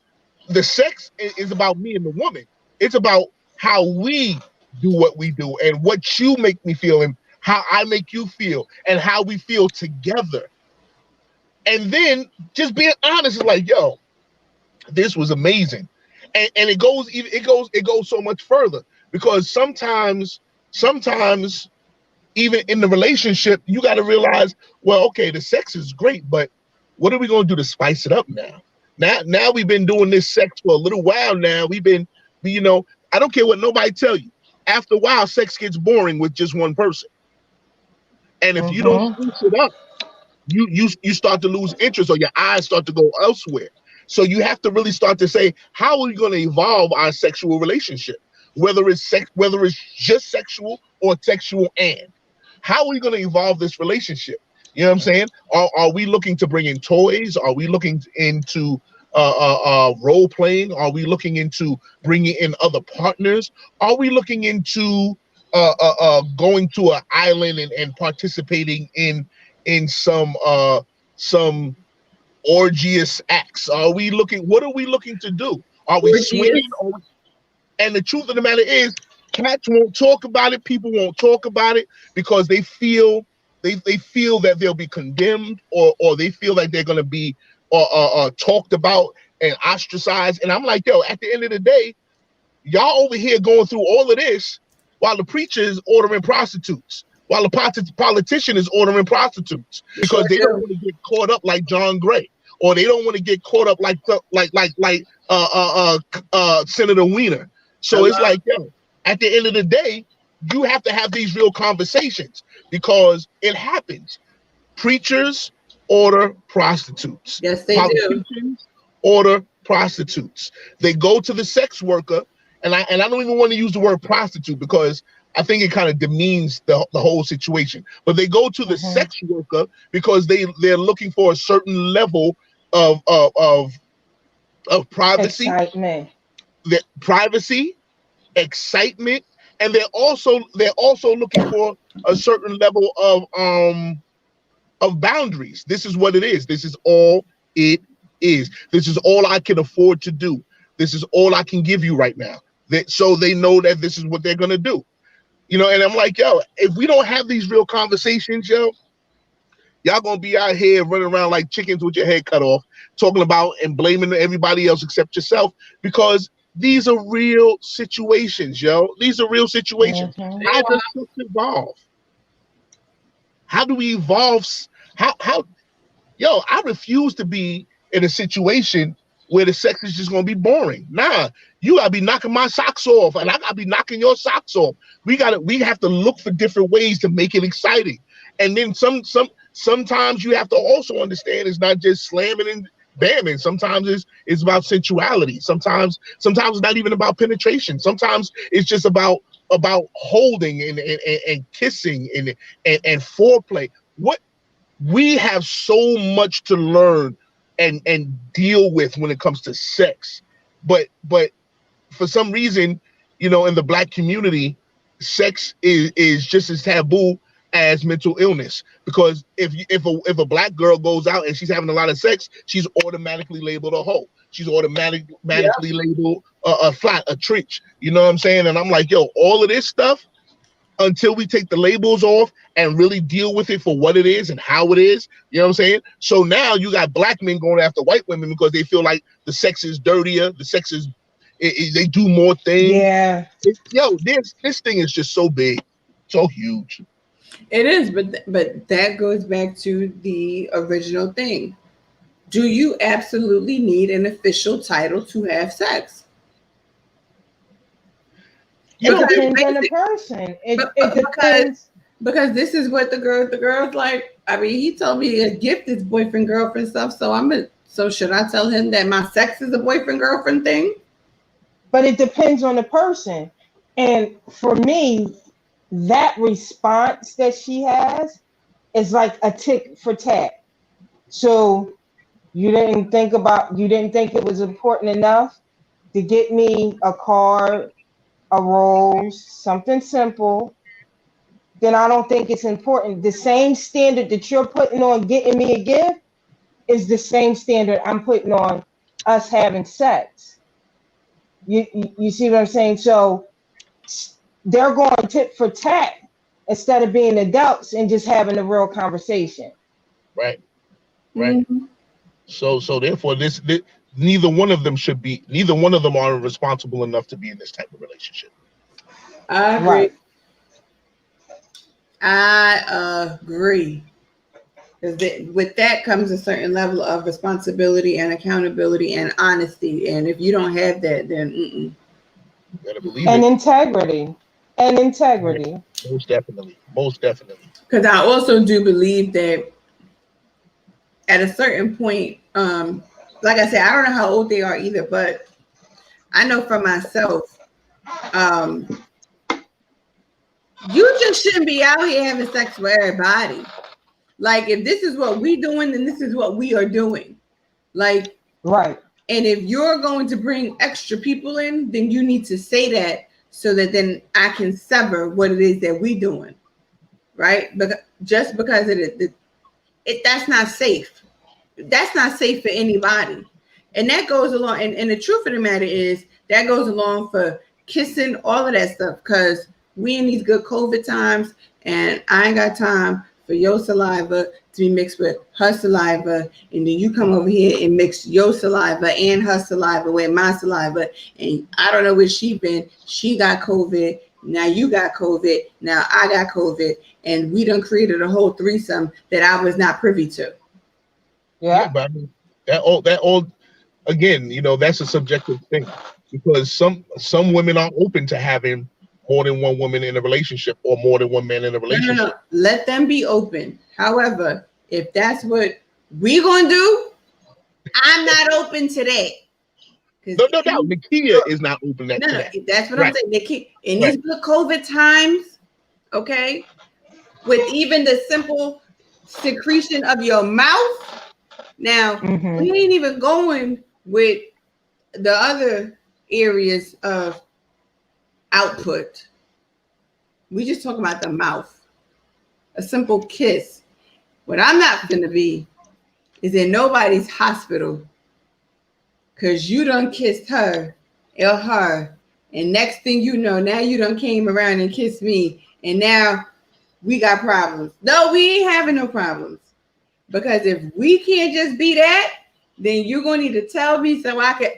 the sex is about me and the woman. It's about how we do what we do and what you make me feel and how I make you feel and how we feel together. And then just being honest is like, yo, this was amazing. And it goes so much further, because sometimes even in the relationship, you got to realize, well, okay, the sex is great, but what are we going to do to spice it up now? Now we've been doing this sex for a little while now. You know, I don't care what nobody tell you. After a while, sex gets boring with just one person. And if you don't switch it up, you start to lose interest, or your eyes start to go elsewhere. So you have to really start to say, how are we going to evolve our sexual relationship? Whether it's just sexual or sexual, and how are we going to evolve this relationship? You know what I'm saying? Are we looking to bring in toys? Are we looking into role playing? Are we looking into bringing in other partners? Are we looking into going to an island and participating in some orgious acts? What are we looking to do? Are we swinging? And the truth of the matter is, cats won't talk about it. People won't talk about it, because they feel that they'll be condemned, or they feel like they're going to be talked about and ostracized. And I'm like, yo, at the end of the day, y'all over here going through all of this while the preacher is ordering prostitutes, while the politician is ordering prostitutes, because they don't want to get caught up like John Gray, or they don't want to get caught up like Senator Weiner. So it's like, yo, at the end of the day, you have to have these real conversations because it happens. Preachers order prostitutes. Yes, they do. Politicians order prostitutes. They go to the sex worker, and I don't even want to use the word prostitute because I think it kind of demeans the whole situation. But they go to the sex worker because they're looking for a certain level of privacy, excitement, and they're also looking for a certain level of boundaries. This is what it is. This is all it is. This is all I can afford to do. This is all I can give you right now. So they know that this is what they're gonna do. You know, and I'm like, yo, if we don't have these real conversations, yo, y'all gonna be out here running around like chickens with your head cut off, talking about and blaming everybody else except yourself, because these are real situations, yo. These are real situations. How does this evolve? How do we evolve? Yo, I refuse to be in a situation where the sex is just gonna be boring. Nah, you gotta be knocking my socks off, and I gotta be knocking your socks off. We have to look for different ways to make it exciting. And then sometimes you have to also understand it's not just slamming and bamming. Sometimes it's about sensuality. Sometimes it's not even about penetration. Sometimes it's just about holding and kissing and foreplay. What we have so much to learn and deal with when it comes to sex, but for some reason, you know, in the Black community, sex is just as taboo as mental illness, because if a Black girl goes out and she's having a lot of sex, she's automatically labeled a hoe. She's automatically labeled a flat, a treach. You know what I'm saying? And I'm like, yo, all of this stuff, until we take the labels off and really deal with it for what it is and how it is, you know what I'm saying? So now you got Black men going after white women because they feel like the sex is dirtier, the sex is, they do more things. Yeah. Yo, this thing is just so big, so huge. It is, but that goes back to the original thing. Do you absolutely need an official title to have sex? It depends on the person. It depends. Because this is what the girl's like. I mean, he told me a gift is boyfriend girlfriend stuff. So should I tell him that my sex is a boyfriend girlfriend thing? But it depends on the person. And for me, that response that she has is like a tick for tat. So you didn't think it was important enough to get me a card, a rose, something simple, then I don't think it's important. The same standard that you're putting on getting me a gift is the same standard I'm putting on us having sex. You see what I'm saying? So they're going tit for tat instead of being adults and just having a real conversation. Right. Mm-hmm. So therefore this neither one of them are responsible enough to be in this type of relationship. I agree. Right. I agree. Because with that comes a certain level of responsibility and accountability and honesty. And if you don't have that, then you gotta believe and it. Integrity. Most definitely. Because I also do believe that at a certain point, like I said, I don't know how old they are either, but I know for myself, you just shouldn't be out here having sex with everybody. Like, if this is what we're doing, then this is what we are doing. Like, right. And if you're going to bring extra people in, then you need to say that so that then I can sever what it is that we're doing. Right? But just because that's not safe. That's not safe for anybody. And that goes along. And the truth of the matter is that goes along for kissing, all of that stuff. Because we in these good COVID times, and I ain't got time for your saliva to be mixed with her saliva, and then you come over here and mix your saliva and her saliva with my saliva, and I don't know where she been. She got COVID. Now you got COVID. Now I got COVID, and we done created a whole threesome that I was not privy to. Yeah, but I mean, that old again, that's a subjective thing, because some women are open to having more than one woman in a relationship or more than one man in a relationship. No. Let them be open. However, if that's what we're gonna do, I'm not open to that. No, Nakia is not open to that. That's what Right. I'm saying. In these good COVID times, okay, with even the simple secretion of your mouth. Now, we ain't even going with the other areas of output. We just talking about the mouth. A simple kiss. What I'm not gonna be is in nobody's hospital because you done kissed her or her, and next thing you know, now you done came around and kissed me, and now we got problems. No, we ain't having no problems. Because if we can't just be that, then you're going to need to tell me so I can,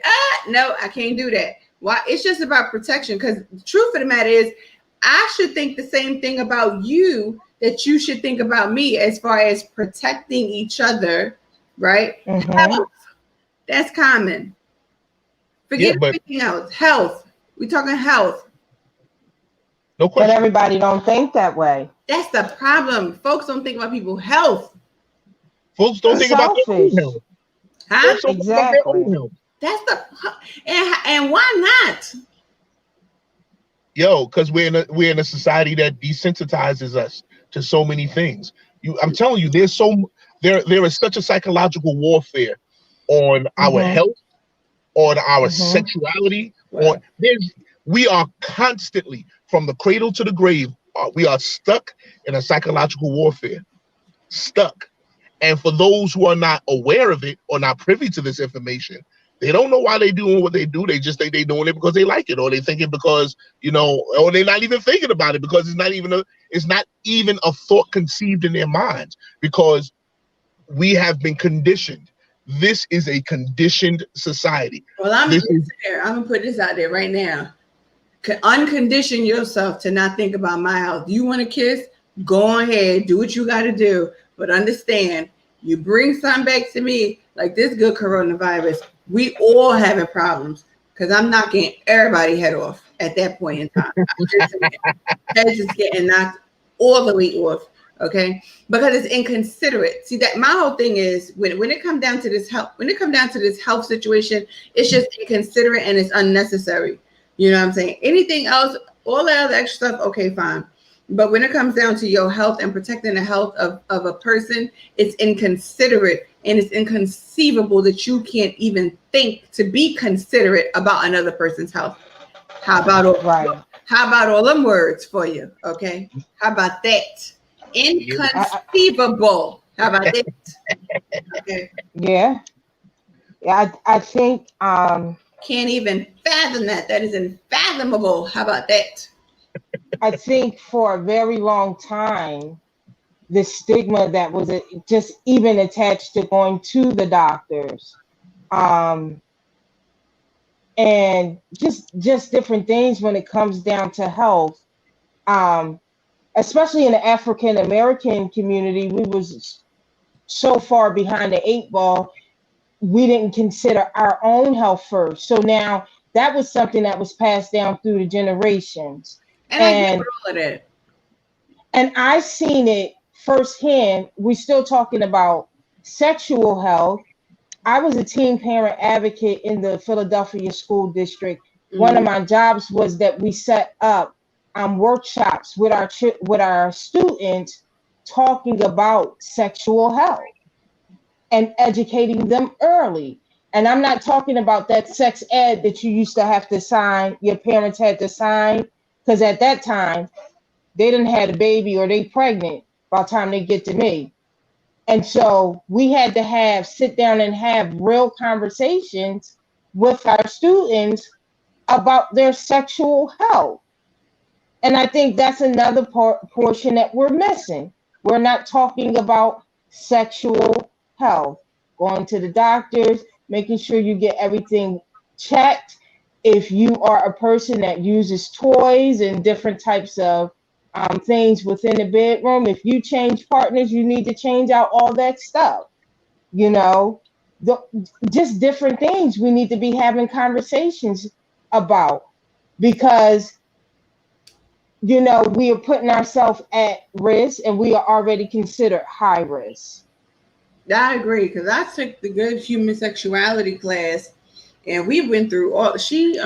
no, I can't do that. Why? It's just about protection. Because the truth of the matter is, I should think the same thing about you that you should think about me as far as protecting each other, right? Health, that's common. Forget everything else. Health. We're talking health. No question. But everybody don't think that way. That's the problem. Folks don't think about people's health. Folks don't think about their own health. Huh? Exactly. That's the and why not? Yo, because we're in a society that desensitizes us to so many things. I'm telling you, there is such a psychological warfare on our health, on our sexuality. We are constantly, from the cradle to the grave, we are stuck in a psychological warfare. Stuck. And for those who are not aware of it or not privy to this information, they don't know why they're doing what they do. They just think they're doing it because they like it, or they think it because, or they're not even thinking about it because it's not even a thought conceived in their minds, because we have been conditioned. This is a conditioned society. Well, I'm gonna put this out there right now. Uncondition yourself to not think about my health. You want to kiss? Go ahead, do what you got to do. But understand, you bring something back to me like this good coronavirus, we all having problems, because I'm knocking everybody's head off at that point in time. Heads just getting knocked all the way off, okay? Because it's inconsiderate. See, that my whole thing is when it comes down to this health situation, it's just inconsiderate and it's unnecessary. You know what I'm saying? Anything else, all that other extra stuff, okay, fine. But when it comes down to your health and protecting the health of a person, it's inconsiderate, and it's inconceivable that you can't even think to be considerate about another person's health. How about all them words for you? Okay. How about that? Inconceivable. How about that? Okay. Yeah. I think can't even fathom that. That is unfathomable. How about that? I think for a very long time, the stigma that was just even attached to going to the doctors, and just different things when it comes down to health, especially in the African American community, we was so far behind the 8 ball. We didn't consider our own health first. So now that was something that was passed down through the generations. And I get all of that. And I seen it firsthand. We're still talking about sexual health. I was a teen parent advocate in the Philadelphia school district. One of my jobs was that we set up workshops with our students talking about sexual health and educating them early. And I'm not talking about that sex ed that you used to have to sign, your parents had to sign, because at that time, they didn't have a baby or they pregnant by the time they get to me. And so we had to sit down and have real conversations with our students about their sexual health. And I think that's another portion that we're missing. We're not talking about sexual health, going to the doctors, making sure you get everything checked. If you are a person that uses toys and different types of things within the bedroom, if you change partners, you need to change out all that stuff, just different things we need to be having conversations about, because we are putting ourselves at risk, and we are already considered high risk. I agree, because I took the good human sexuality class, and we went through all. She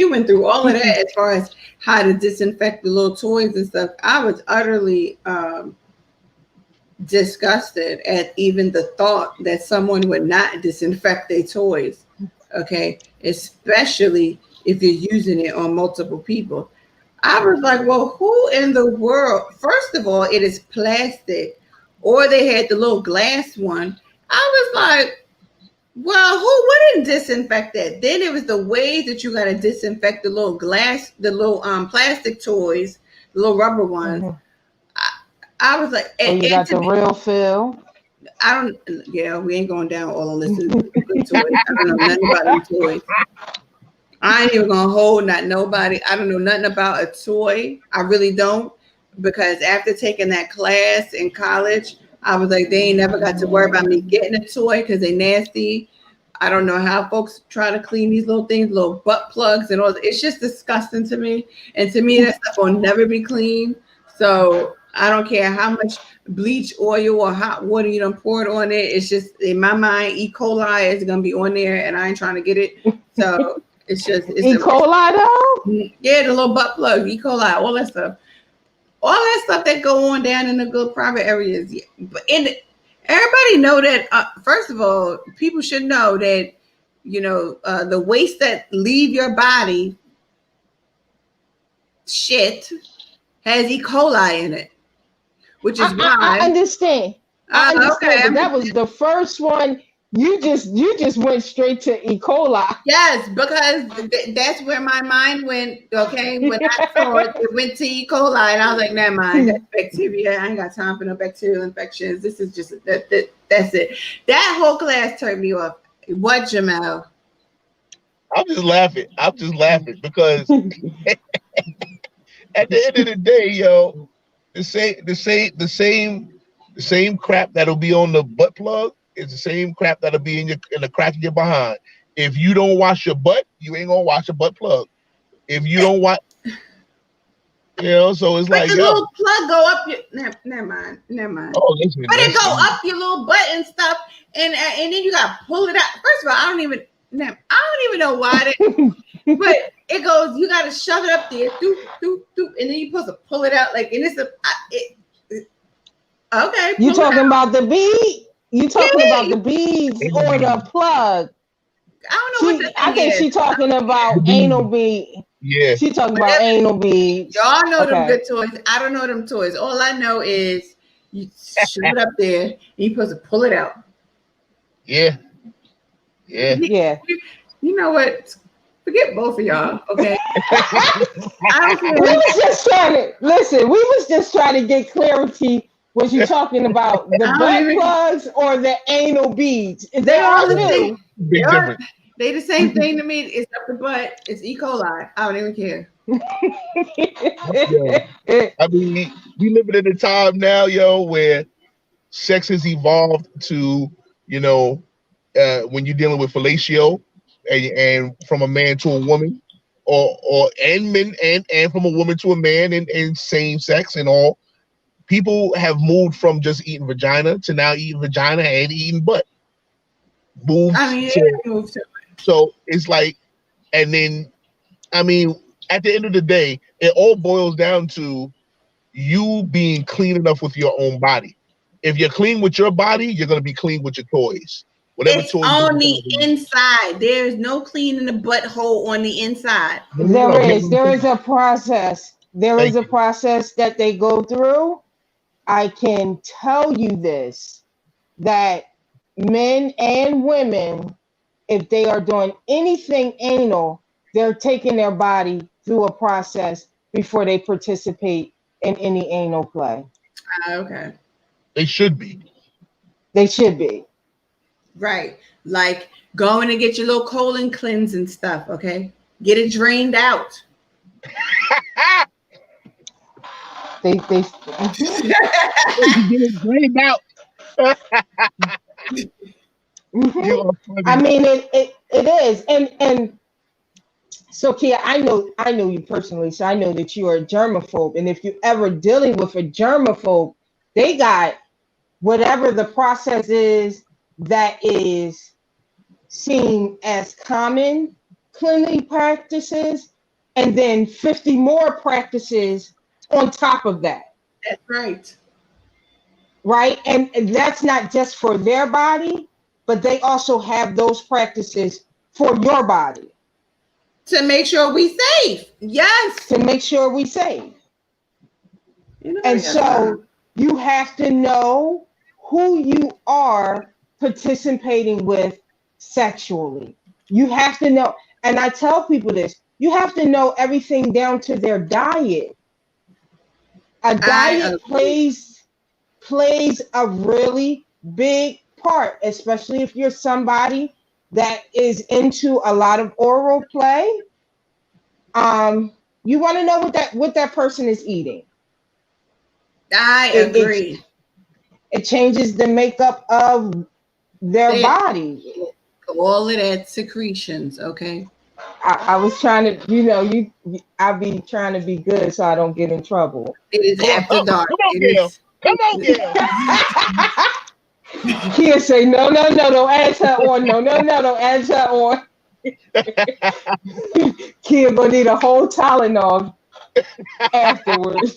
went through all of that as far as how to disinfect the little toys and stuff. I was utterly disgusted at even the thought that someone would not disinfect their toys. Okay, especially if you're using it on multiple people. I was like, well, who in the world? First of all, it is plastic, or they had the little glass one. I was like, well, who wouldn't disinfect that? Then it was the ways that you got to disinfect the little glass, the little plastic toys, the little rubber ones. Mm-hmm. I was like, you got the real feel. I don't. Yeah, we ain't going down all the lists of good toys. I don't know nothing about them toys. I ain't even gonna hold not nobody. I don't know nothing about a toy. I really don't, because after taking that class in college, I was like, they ain't never got to worry about me getting a toy because they nasty. I don't know how folks try to clean these little things, little butt plugs and all. It's just disgusting to me. And to me, that stuff will never be clean. So I don't care how much bleach, oil, or hot water you done poured on it. It's just, in my mind, E. coli is gonna be on there, and I ain't trying to get it. So it's E. coli though? Yeah, the little butt plug, E. coli, all that stuff. All that stuff that go on down in the good private areas. Yeah. But everybody know that, first of all, people should know that, the waste that leave your body, shit, has E. coli in it, which is why. I understand. I understand, okay. But that was the first one. You just went straight to E. coli. Yes, because that's where my mind went. Okay, when I saw it, it went to E. coli, and I was like, never mind, that's bacteria. I ain't got time for no bacterial infections. This is just that's it. That whole class turned me off. What, Jamel? I'm just laughing because at the end of the day, yo, the same crap that'll be on the butt plug is the same crap that'll be in the crack of your behind. If you don't wash your butt, you ain't gonna wash a butt plug. If you don't wash, so it's but like, the little plug go up your. Never mind. Oh, listen, but it go up your little butt and stuff, and then you gotta pull it out. First of all, I don't even know why that. But it goes. You gotta shove it up there, doop, doop, doop, and then you're supposed to pull it out. Like, and it's okay. You talking about the bead? You talking about the beads or the plug? I don't know I think she's talking about anal bead. Yeah. She talking about anal beads. Y'all know them good toys. I don't know them toys. All I know is you shove it up there and you're supposed to pull it out. Yeah. Yeah. You know what? Forget both of y'all, okay? We was just trying to get clarity. Was you talking about the butt plugs or the anal beads? They all the same. Big difference. They the same thing to me. It's up the butt. It's E. coli. I don't even care. I mean, we living in a time now, where sex has evolved to, when you're dealing with fellatio and from a man to a woman, or men and from a woman to a man, and same sex and all. People have moved from just eating vagina to now eating vagina and eating butt. So it's like, and then, I mean, at the end of the day, it all boils down to you being clean enough with your own body. If you're clean with your body, you're going to be clean with your toys. It's on the inside. There is no cleaning the butthole on the inside. There is a process. There is a process that they go through. I can tell you this, that men and women, if they are doing anything anal, they're taking their body through a process before they participate in any anal play. Okay. They should be. Right. Like going to get your little colon cleanse and stuff, okay? Get it drained out. They get it drained out. You are funny. I mean, it is, and so Kia, I know you personally, so I know that you are a germaphobe, and if you're ever dealing with a germaphobe, they got whatever the process is that is seen as common cleanly practices, and then 50 more practices on top of that. That's right. Right? And that's not just for their body, but they also have those practices for your body To make sure we safe. Yes. to make sure we safe. You know, And yes, so you have to know who you are participating with sexually. You have to know, and I tell people this, you have to know everything down to their diet. A diet agree. plays a really big part, especially if you're somebody that is into a lot of oral play. You want to know what that person is eating. I It, it agree. it changes the makeup of their They body. all of that secretions, okay? I was trying to, I be trying to be good so I don't get in trouble. It is Come after dark. on, It Gail. is. Come on, Gail. Kia say, no, don't add her on. No, don't add her on. Kia gonna need a whole Tylenol afterwards.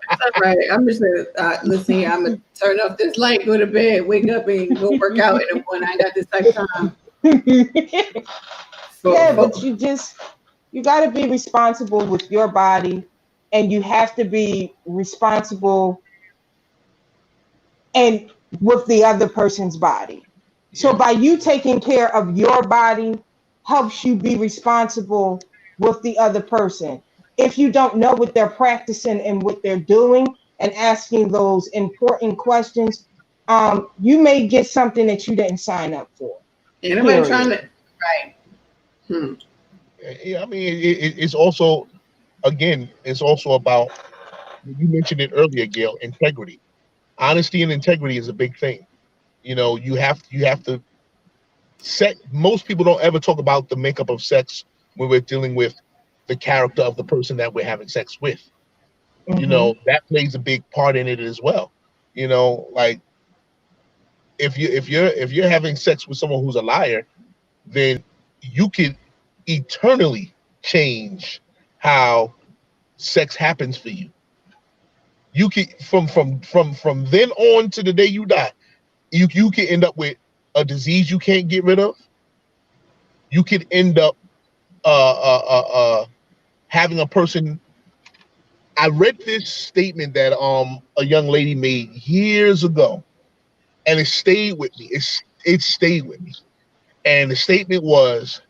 That's all right. I'm just gonna listen here. I'm gonna turn off this light, go to bed, wake up, and go work out in the morning. I ain't got this type of time. Yeah, but you got to be responsible with your body, and you have to be responsible and with the other person's body. So Yeah. by you taking care of your body helps you be responsible with the other person. If you don't know what they're practicing and what they're doing and asking those important questions, you may get something that you didn't sign up for. Ain't nobody trying Period. to. Right. Hmm. Yeah, I mean, it's also, again, it's also about, you mentioned it earlier, Gail, integrity. Honesty and integrity is a big thing. You have to most people don't ever talk about the makeup of sex when we're dealing with the character of the person that we're having sex with. Mm-hmm. That plays a big part in it as well. Like, if you're having sex with someone who's a liar, then you could eternally change how sex happens for you. You can, from then on to the day you die, you can end up with a disease you can't get rid of. You could end up having a person. I read this statement that a young lady made years ago, and it stayed with me. It stayed with me. And the statement was,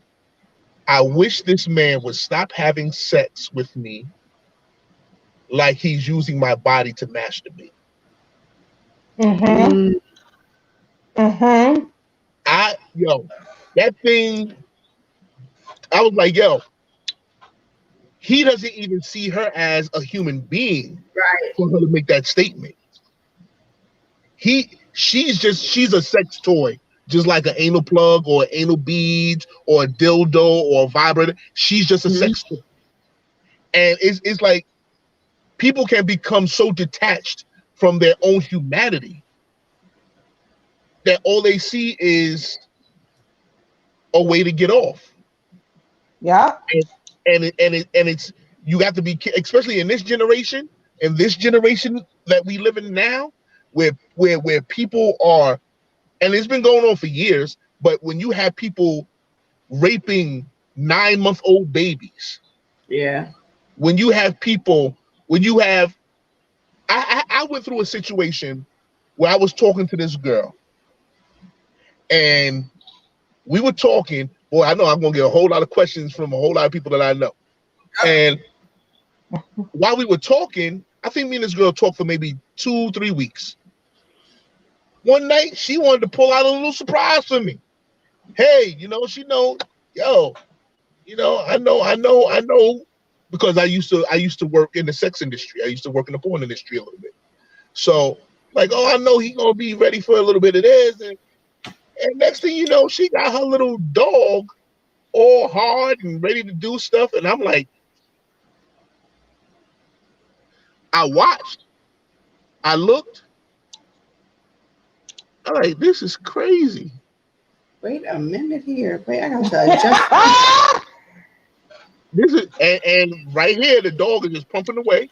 "I wish this man would stop having sex with me like he's using my body to masturbate." Mm-hmm. Mm, Mm-hmm. That thing, I was like, he doesn't even see her as a human being right. for her to make that statement. She's a sex toy, just like an anal plug or anal beads or a dildo or a vibrator. She's just a Mhm. sex toy. And it's like, people can become so detached from their own humanity that all they see is a way to get off. Yeah. And you have to be, especially in this generation that we live in now, where people are, and it's been going on for years, but when you have people raping 9-month-old babies, Yeah. when you have people, when you have, I went through a situation where I was talking to this girl, and we were talking. Boy, I know I'm gonna get a whole lot of questions from a whole lot of people that I know. And while we were talking, I think me and this girl talked for maybe 2-3 weeks. One night, she wanted to pull out a little surprise for me. Hey, she know, yo, I know, because I used to work in the sex industry. I used to work in the porn industry a little bit. So, like, oh, I know he gonna be ready for a little bit of this, And next thing you know, she got her little dog all hard and ready to do stuff. And I'm like, I watched, I looked, I'm like, this is crazy. Wait a minute here. Wait, I got to adjust. This is and right here, the dog is just pumping away,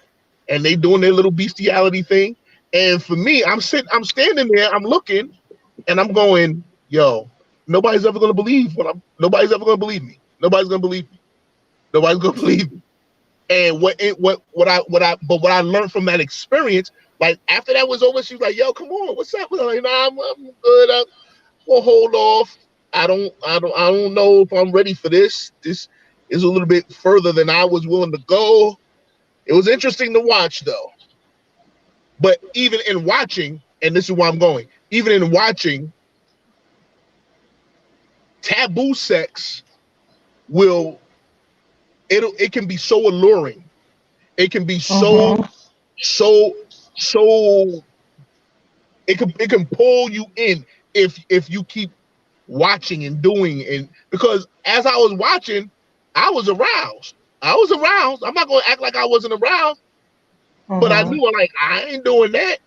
and they doing their little bestiality thing. And for me, I'm standing there, I'm looking, and I'm going, yo, nobody's ever gonna believe nobody's ever gonna believe me. Nobody's gonna believe me. Nobody's gonna believe me. And what I learned from that experience, like after that was over, she was like, yo, come on, what's up? I'm like, nah, I'm good. We'll hold off. I don't know if I'm ready for this. This is a little bit further than I was willing to go. It was interesting to watch though. But even in watching, and this is where I'm going, even in watching, taboo sex it can be so alluring. It can be so it can pull you in if you keep watching and doing. And because as I was watching, I was aroused. I'm not gonna act like I wasn't aroused, but I knew like I ain't doing that.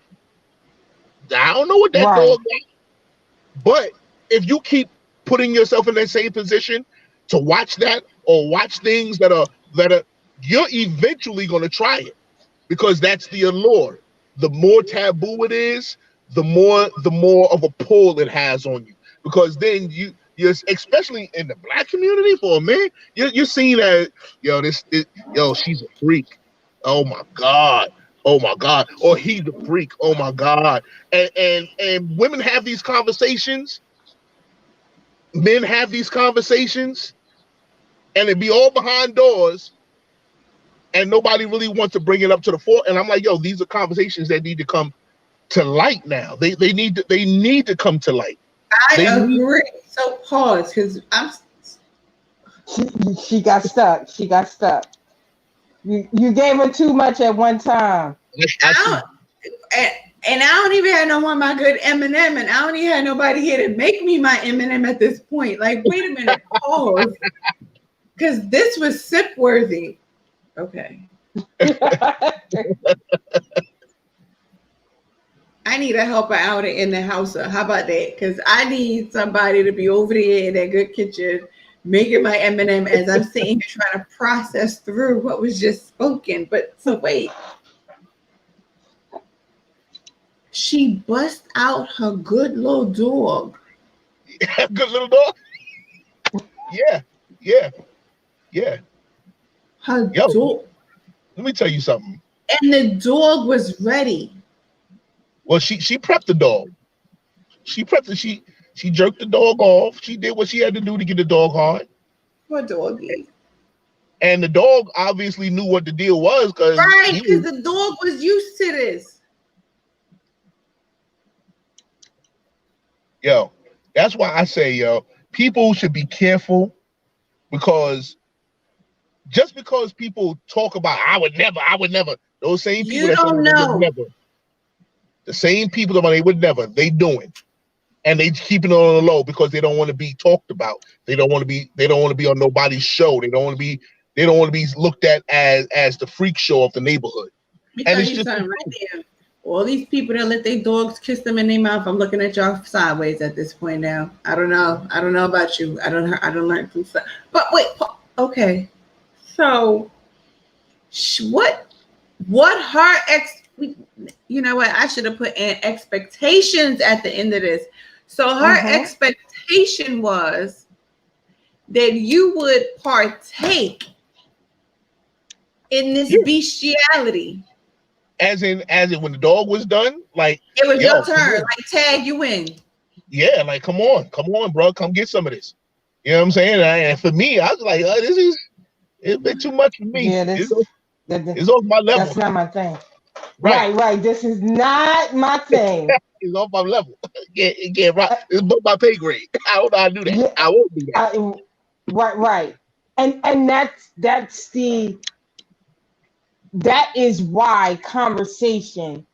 I don't know what that dog got. But if you keep putting yourself in that same position to watch that or watch things that are you're eventually gonna try it, because that's the allure. The more taboo it is, the more of a pull it has on you. Because then you're especially in the black community for a man, you're seen as yo, she's a freak. Oh my God. Oh my God. Or he's a freak. Oh my God. And women have these conversations. Men have these conversations, and it be all behind doors, and nobody really wants to bring it up to the fore. And I'm like, yo, these are conversations that need to come to light now. They need to come to light. I agree. So pause, because she got stuck. She got stuck. You gave her too much at one time. And I don't even have no more of my good Eminem, and I don't even have nobody here to make me my Eminem at this point. Like, wait a minute, pause, because this was sip worthy. Okay. I need a helper out in the house. How about that? Because I need somebody to be over there in that good kitchen making my Eminem as I'm sitting here trying to process through what was just spoken. But so wait. She bust out her good little dog. Good little dog? Yeah. Her dog. Let me tell you something. And the dog was ready. Well, she prepped the dog. She jerked the dog off. She did what she had to do to get the dog hard. Poor doggy. And the dog obviously knew what the deal was, because the dog was used to this. Yo, that's why I say, yo, people should be careful, because just because people talk about I would never, those same people you don't know. Never, the same people that they would never, they doing, and they keeping it on the low because they don't want to be talked about. They don't want to be on nobody's show. They don't want to be looked at as the freak show of the neighborhood. And it's just right there. All these people that let their dogs kiss them in their mouth, I'm looking at y'all sideways at this point now. I don't know about you. I don't learn some stuff. But wait, okay. So, what her you know what? I should have put in expectations at the end of this. So her expectation was that you would partake in this bestiality. As in when the dog was done, like it was your turn, like tag you in. Yeah, like come on, bro, come get some of this. You know what I'm saying? And for me, I was like, it's a bit too much for me. Yeah, it's off my level. That's not my thing. Right. This is not my thing. It's off my level. Yeah, right. It's above my pay grade. I don't know how to do that. Yeah, I won't do that. Right. And that is why conversation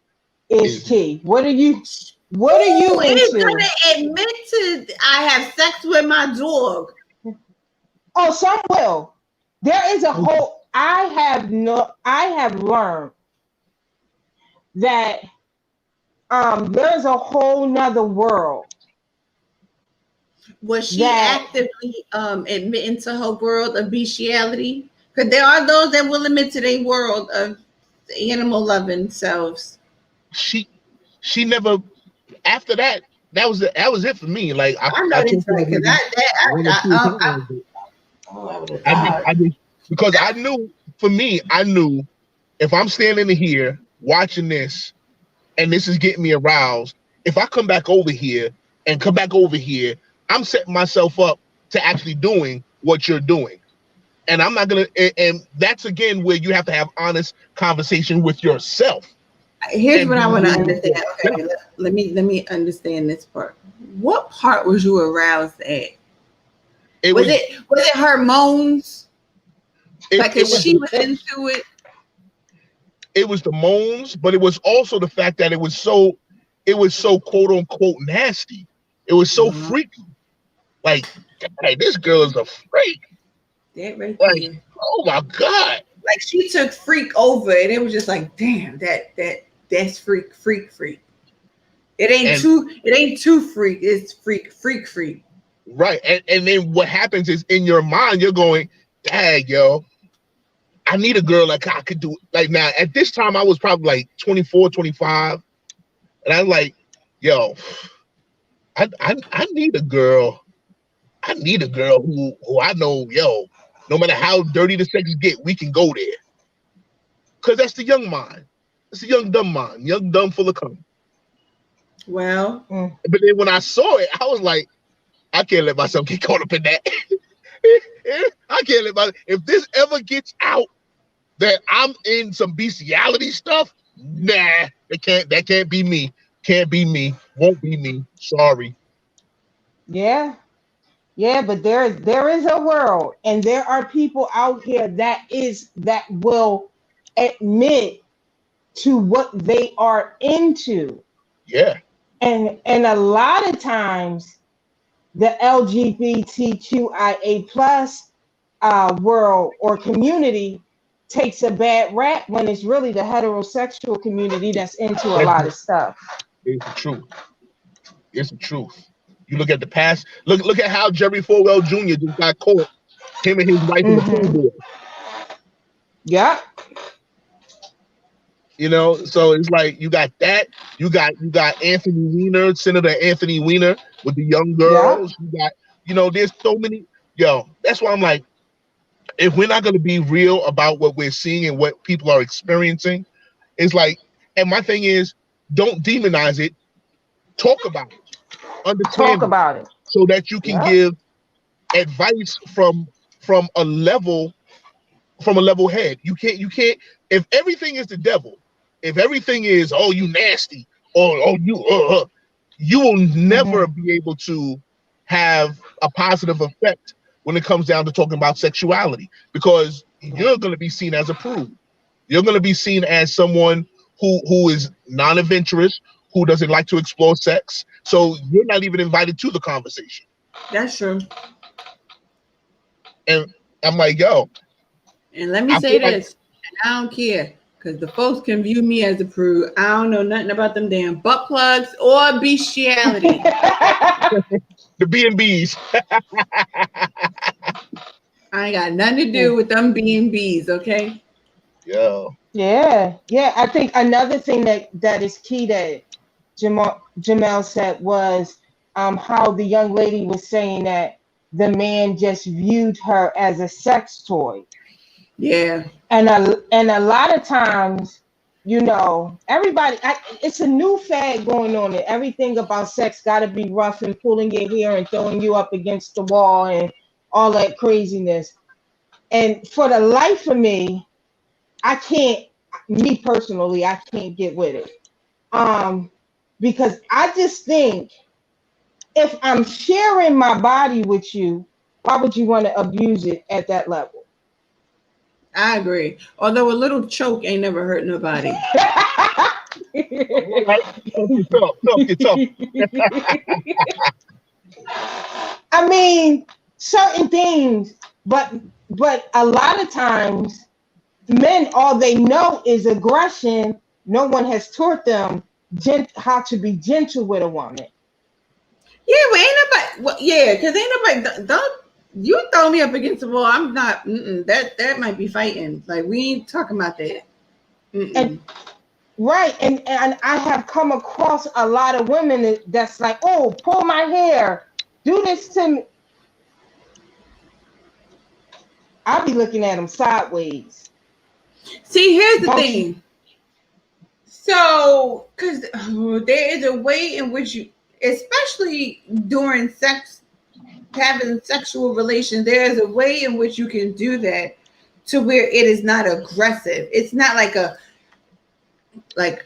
is key. What are you What are you He's into? gonna admit to I have sex with my dog. Oh, some will. There is a whole. I have learned that there's a whole nother world Was she that actively admitting to her world of bestiality? Because there are those that will admit to their world of animal loving selves. She never after that. That was it for me. Like I I know told this her right because maybe one or two times. I just because I knew for me, I knew if I'm standing here watching this and this is getting me aroused, if I come back over here and come back over here, I'm setting myself up to actually doing what you're doing. And I'm not gonna and that's again where you have to have honest conversation with yourself. Here's And what be I want to real with understand. Okay, yourself. let me understand this part. What part was you aroused at? It Was it her moans? Like, it cause was she was into it. it was the moans, but it was also the fact that it was so quote unquote nasty. It was so Uh-huh. freaky. Like, hey, this girl is a freak. That right Like, there. oh my God. Like she took freak over, and it was just like, damn, that's freak. And It ain't too freak. It's freak. right. And then what happens is in your mind, you're going, dang, yo, I need a girl like I could do. Like now, at this time, I was probably like 24, 25. And I'm like, yo, I need a girl. I need a girl who I know, yo, no matter how dirty the sex get, we can go there. Because that's the young mind. It's a young dumb mind. Young dumb full of cum. Well, But then when I saw it, I was like, I can't let myself get caught up in that. I can't let my if this ever gets out that I'm in some bestiality stuff, nah, that can't be me. Can't be me. Won't be me. Sorry. yeah. Yeah, but there is a world, and there are people out here that will admit to what they are into. Yeah. And a lot of times the LGBTQIA plus world or community takes a bad rap when it's really the heterosexual community that's into a That's lot of stuff. it's the truth. It's the truth. You look at the past. Look at how Jerry Falwell Jr. just got caught. Him and his wife in the pool Mm-hmm. boy. Yeah. You know, so it's like you got that. You got Anthony Weiner, Senator Anthony Weiner with the young Yeah. girls. You got, there's so many. Yo, that's why I'm like, if we're not gonna be real about what we're seeing and what people are experiencing, it's like, and my thing is, don't demonize it. Talk about it, Talk understand it, about it. so that you can Yeah. give advice from a level head. You can't if everything is the devil, if everything is oh you nasty or you will never Mm-hmm. be able to have a positive effect when it comes down to talking about sexuality because you're going to be seen as a prude. You're going to be seen as someone who is non-adventurous, who doesn't like to explore sex. So you're not even invited to the conversation. that's true. And I'm like, yo, And let me I say feel like this, and I don't care, because the folks can view me as a prude. I don't know nothing about them damn butt plugs or bestiality. the B&Bs. I ain't got nothing to do with them B&Bs, okay? Yo, Yeah. I think another thing that is key that Jamel said was how the young lady was saying that the man just viewed her as a sex toy. Yeah. And a lot of times, everybody, it's a new fad going on, and everything about sex got to be rough and pulling your hair and throwing you up against the wall and all that craziness. And for the life of me, I can't. Me personally, I can't get with it. Because I just think if I'm sharing my body with you, why would you want to abuse it at that level? I agree. Although a little choke ain't never hurt nobody. All right. Talk your talk. I mean, certain things, but a lot of times men, all they know is aggression. No one has taught them how to be gentle with a woman. Yeah, but ain't nobody. Well, yeah, because ain't nobody. Don't you throw me up against the wall? I'm not. That might be fighting. Like we ain't talking about that. And right, and I have come across a lot of women that's like, oh, pull my hair, do this to me. I'll be looking at them sideways. See, here's the thing. So, because there is a way in which you, especially during sex, having sexual relations, there is a way in which you can do that to where it is not aggressive. It's not like a like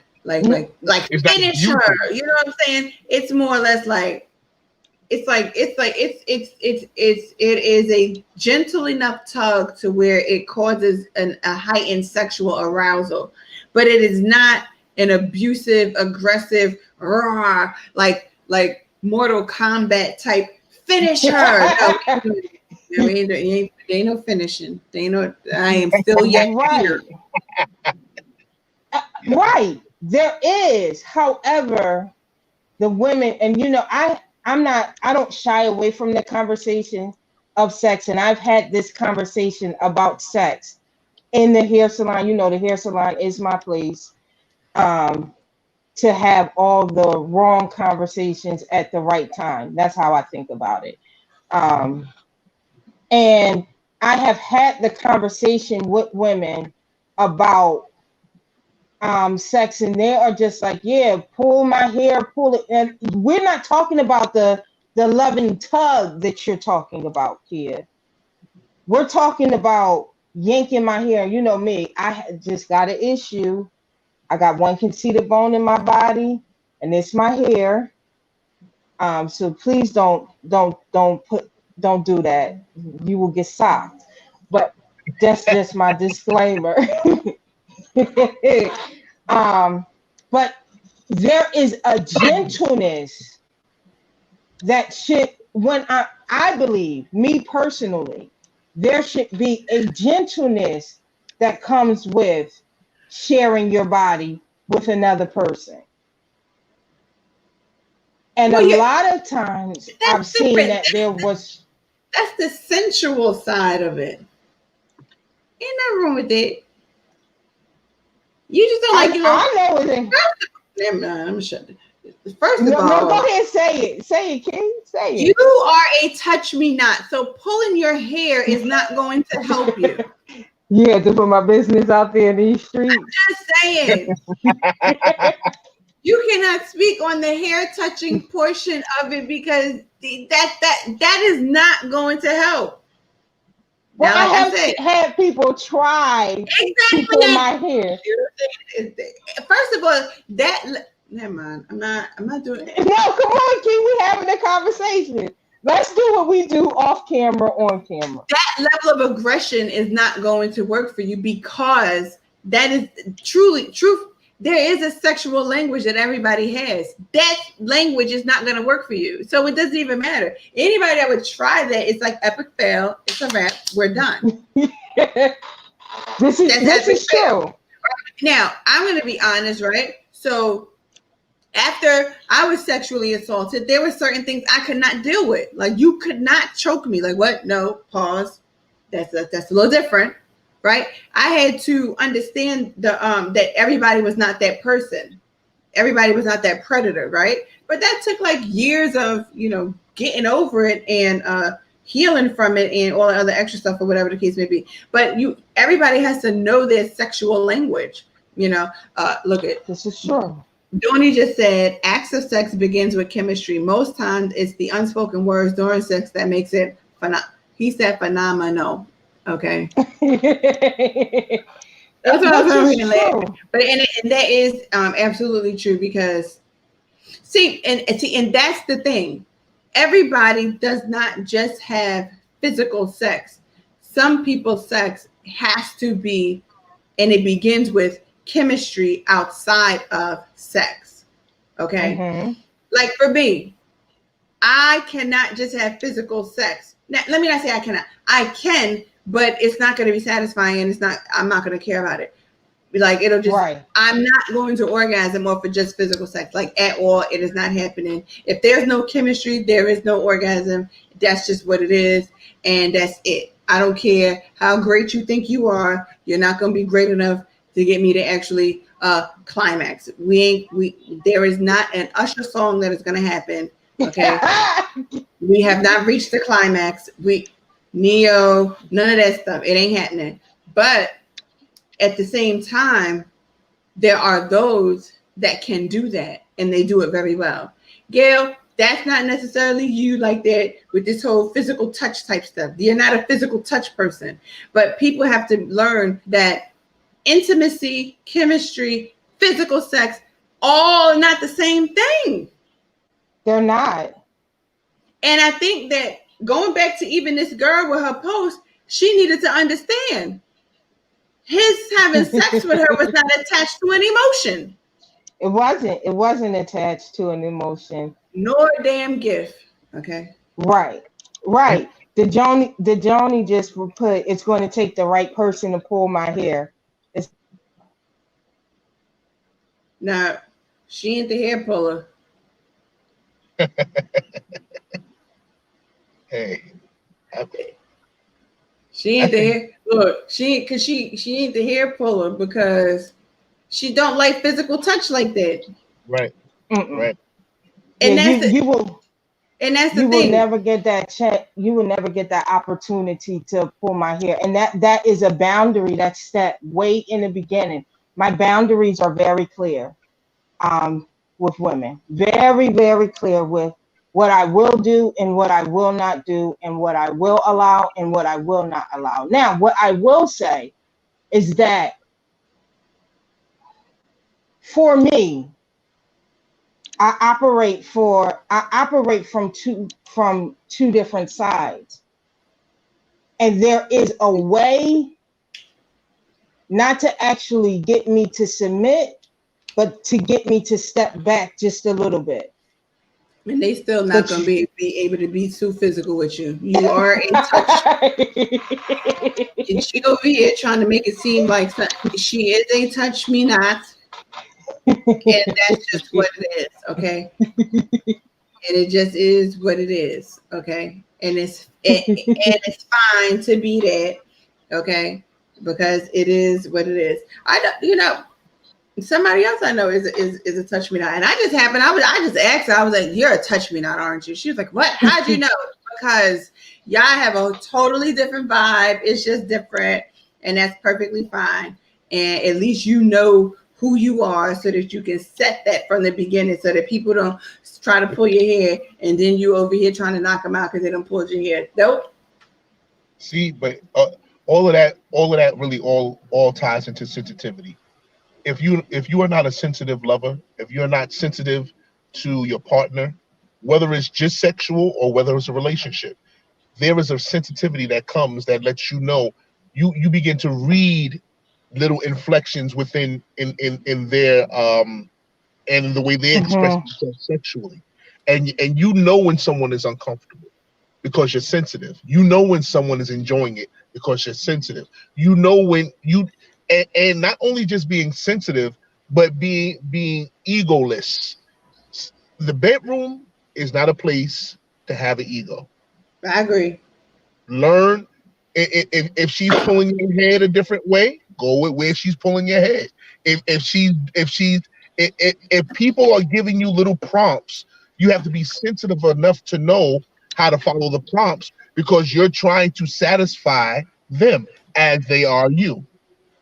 finish her. You know what I'm saying? It's more or less like it is a gentle enough tug to where it causes a heightened sexual arousal, but it is not an abusive, aggressive, raw, like Mortal Kombat type finish her. No, there ain't no finishing. There ain't no. I am still yet here. Right. There is, however, the women, and I don't shy away from the conversation of sex, and I've had this conversation about sex in the hair salon. The hair salon is my place to have all the wrong conversations at the right time. That's how I think about it. And I have had the conversation with women about sex, and they are just like, yeah, pull my hair, pull it. And we're not talking about the loving tug that you're talking about here. We're talking about yanking my hair. You know me, I just got an issue. I got one conceited bone in my body, and it's my hair. So please don't do that. You will get socked. But that's just my disclaimer. But there is a gentleness that should, when I believe, me personally, there should be a gentleness that comes with sharing your body with another person. And a lot of times I've seen that that's the sensual side of it. Ain't nothing wrong with it. You just don't like I know it. Never mind, I'm gonna shut it. First of all, no, go ahead, say it. Say it, King. Say it. You are a touch me not. So pulling your hair is not going to help you. You have to put my business out there in these streets. I'm just saying. You cannot speak on the hair touching portion of it because that is not going to help. Well, now, I have had people try to pull my hair. First of all, never mind. I'm not doing it. No, come on, King. We having a conversation. Let's do what we do off camera, on camera. That level of aggression is not going to work for you because that is truth. There is a sexual language that everybody has. That language is not going to work for you. So it doesn't even matter. Anybody that would try that, it's like epic fail. It's a wrap. We're done. This is true. Now, I'm going to be honest, right? So after I was sexually assaulted, there were certain things I could not deal with. Like you could not choke me. Like what? No, pause. That's a little different. Right, I had to understand that everybody was not that person, everybody was not that predator, right? But that took like years of getting over it and healing from it and all the other extra stuff or whatever the case may be. But everybody has to know their sexual language. Look at this is true. Donnie just said acts of sex begins with chemistry. Most times it's the unspoken words during sex that makes it he said phenomenal. Okay. That's what I was saying. But and that is absolutely true because and that's the thing. Everybody does not just have physical sex. Some people's sex has to be, and it begins with chemistry outside of sex. Okay. Mm-hmm. Like for me, I cannot just have physical sex. Now, let me not say I cannot. I can, but it's not going to be satisfying, and I'm not going to care about it. Like it'll just, Right. I'm not going to orgasm off of just physical sex, like at all. It is not happening. If there's no chemistry, there is no orgasm. That's just what it is, and that's it. I don't care how great you think you are. You're not going to be great enough to get me to actually climax. There is not an Usher song that is going to happen. Okay. We have not reached the climax. Neo, none of that stuff. It ain't happening. But at the same time, there are those that can do that, and they do it very well. Gail, that's not necessarily you like that with this whole physical touch type stuff. You're not a physical touch person, but people have to learn that intimacy, chemistry, physical sex, all not the same thing. They're not. And I think that going back to even this girl with her post, she needed to understand his having sex with her was not attached to an emotion. It wasn't. It wasn't attached to an emotion. Nor a damn gift. Okay. Right. Right. The Joni just put, it's going to take the right person to pull my hair. Now, she ain't the hair puller. Hey, she ain't the hair. Look, she ain't the hair puller because she don't like physical touch like that. Right. Mm-mm. Right. And yeah, that's you will. And that's the you thing. will never get that check. You will never get that opportunity to pull my hair. And that is a boundary that's set way in the beginning. My boundaries are very clear with women. Very, very clear with what I will do and what I will not do and what I will allow and what I will not allow. Now, what I will say is that for me, I operate from two different sides. And there is a way not to actually get me to submit, but to get me to step back just a little bit. And they still not going to be able to be too physical with you. You are a touch. And she over here trying to make it seem like she is a touch me not. And that's just what it is, okay? And it just is what it is, okay? And it's fine to be that, okay? Because it is what it is. Somebody else I know is a touch me not, and I just asked her. I was like, "You're a touch me not, aren't you?" She was like, "What? How'd you know?" Because y'all have a totally different vibe. It's just different, and that's perfectly fine. And at least you know who you are, so that you can set that from the beginning, so that people don't try to pull your hair, and then you over here trying to knock them out because they don't pull your hair. Nope. See, but all of that really all ties into sensitivity. If you are not a sensitive lover, if you're not sensitive to your partner, whether it's just sexual or whether it's a relationship, there is a sensitivity that comes that lets you know. You begin to read little inflections within in their and the way they express themselves sexually, and you know when someone is uncomfortable because you're sensitive. You know when someone is enjoying it because you're sensitive. You know when you. And not only just being sensitive, but being egoless. The bedroom is not a place to have an ego. I agree. Learn if she's pulling your head a different way, go with where she's pulling your head. If people are giving you little prompts, you have to be sensitive enough to know how to follow the prompts because you're trying to satisfy them as they are you.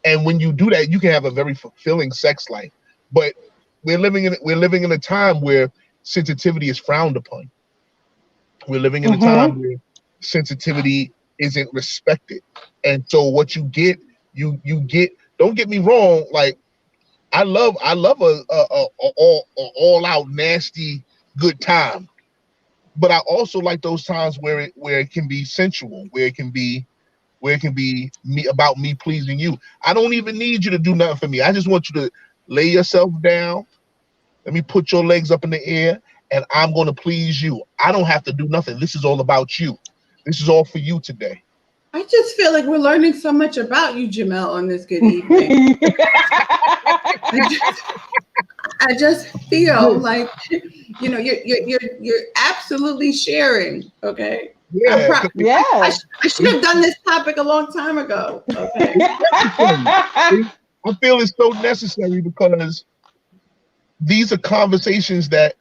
And when you do that, you can have a very fulfilling sex life. But we're living in a time where sensitivity is frowned upon. We're living in a time where sensitivity isn't respected. And so what you get, you get. Don't get me wrong. Like I love a all out nasty good time, but I also like those times where it can be sensual, where it can be where it can be about me pleasing you. I don't even need you to do nothing for me. I just want you to lay yourself down. Let me put your legs up in the air, and I'm going to please you. I don't have to do nothing. This is all about you. This is all for you today. I just feel like we're learning so much about you, Jamel, on this good evening. I just feel like, you know, you're absolutely sharing. Okay. Yeah. Yeah. I should have done this topic a long time ago. Okay. I feel it's so necessary because these are conversations that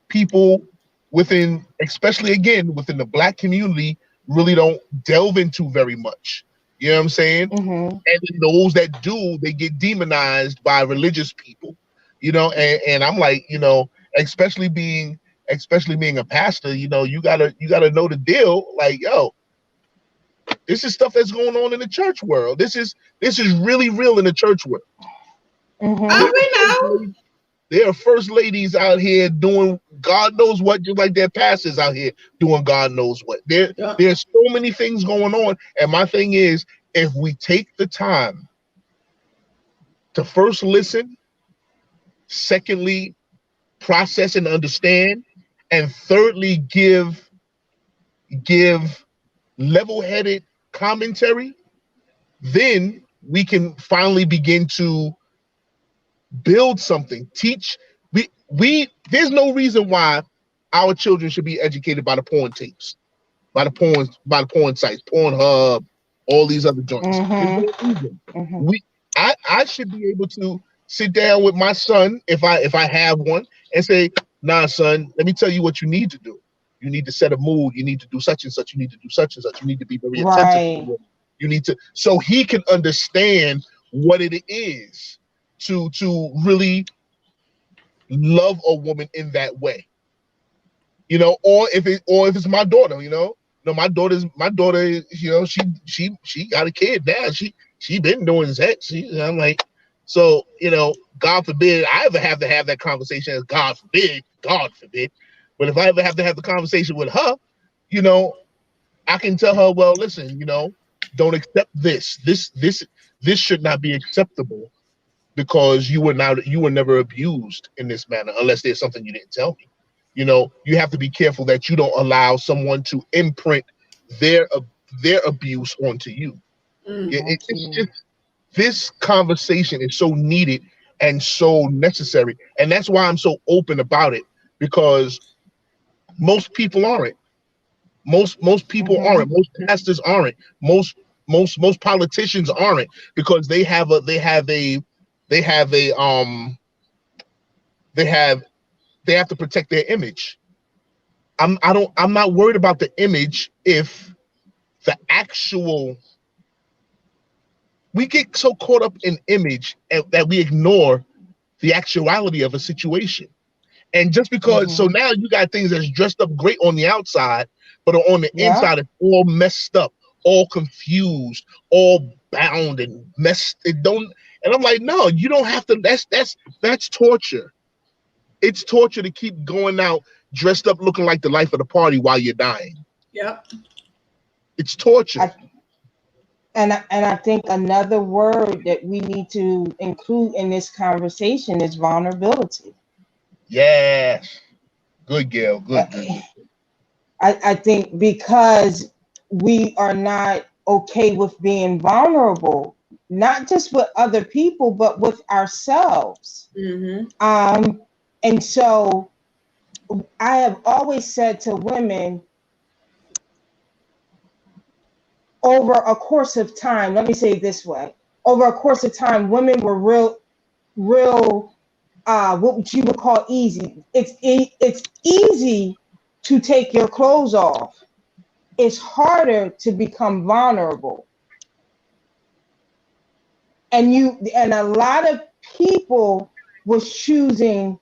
people within, especially again, within the Black community, really don't delve into very much. You know what I'm saying? Mm-hmm. And those that do, they get demonized by religious people. You know, and I'm like, you know, especially being a pastor, you know, you gotta know the deal. Like, yo, this is stuff that's going on in the church world. This is really real in the church world. Mm-hmm. We know. There are first ladies out here doing God knows what, just like their pastors out here doing God knows what. There's so many things going on. And my thing is, if we take the time to first listen, secondly, process and understand, and thirdly, give level-headed commentary, then we can finally begin to build something, teach. We there's no reason why our children should be educated by the porn tapes, by the porn sites, Pornhub, all these other joints. Mm-hmm. I should be able to sit down with my son if I have one and say, nah, son, let me tell you what you need to do. You need to set a mood. You need to do such and such. You need to do such and such. You need to be very attentive. You need to, so he can understand what it is to really love a woman in that way, you know. Or if it's my daughter, you know, no, my daughter, you know, she got a kid now. She been doing sex. I'm like, so, you know, God forbid I ever have to have that conversation. As God forbid, but if I ever have to have the conversation with her, you know, I can tell her, well, listen, you know, don't accept this. This should not be acceptable, because you were never abused in this manner, unless there's something you didn't tell me. You know, you have to be careful that you don't allow someone to imprint their abuse onto you. It's just, this conversation is so needed and so necessary, and that's why I'm so open about it, because most people aren't. Most people aren't. Most pastors aren't. Most politicians aren't, because they have to protect their image. I'm not worried about the image if the actual, we get so caught up in image that we ignore the actuality of a situation. And just because, so now you got things that's dressed up great on the outside, but on the inside it's all messed up, all confused, all bound and messed. And I'm like, no, you don't have to. That's torture. It's torture to keep going out dressed up looking like the life of the party while you're dying. Yep. It's torture. And I think another word that we need to include in this conversation is vulnerability. Yes. Good, Gail. Good. I think because we are not okay with being vulnerable, not just with other people, but with ourselves. And so I have always said to women, over a course of time, let me say it this way, over a course of time, women were real, what you would call easy. It's easy to take your clothes off. It's harder to become vulnerable. And a lot of people was choosing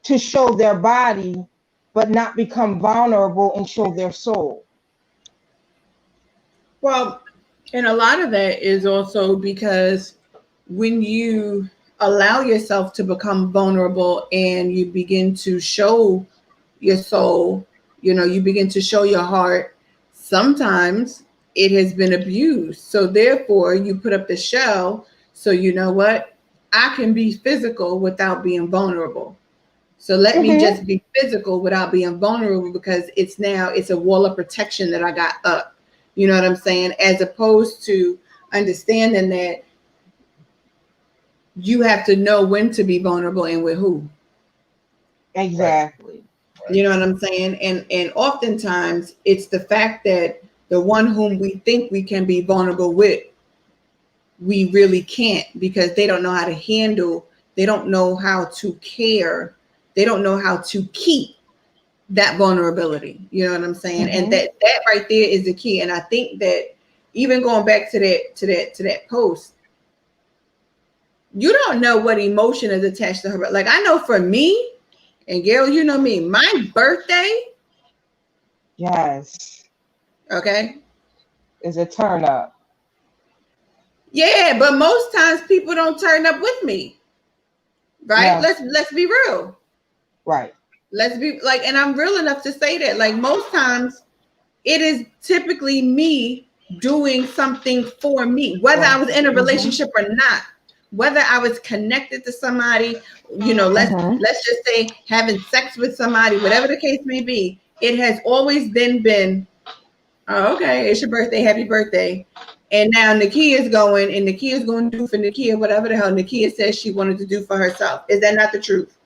to show their body, but not become vulnerable and show their soul. Well, and a lot of that is also because when you allow yourself to become vulnerable and you begin to show your soul, you know, you begin to show your heart, sometimes it has been abused. So therefore, you put up the shell. So you know what? I can be physical without being vulnerable. So let me just be physical without being vulnerable, because it's a wall of protection that I got up. You know what I'm saying? As opposed to understanding that you have to know when to be vulnerable and with who. Exactly. Right. You know what I'm saying? And oftentimes it's the fact that the one whom we think we can be vulnerable with, we really can't, because they don't know how to handle, they don't know how to care, they don't know how to keep that vulnerability. You know what I'm saying? And that right there is the key. And I think that even going back to that post, you don't know what emotion is attached to her. Like, I know for me, and Gail, you know me, my birthday, Yes, okay, is a turn up. yeah, but most times people don't turn up with me, right? No. Let's be real. Right. Let's be like, and I'm real enough to say that, like, most times it is typically me doing something for me, whether I was in a relationship or not, whether I was connected to somebody, you know, let's just say having sex with somebody, whatever the case may be. It has always been, oh, okay, it's your birthday, happy birthday. And now Nakia is going, and Nakia is going to do for Nakia whatever the hell Nakia says she wanted to do for herself. Is that not the truth?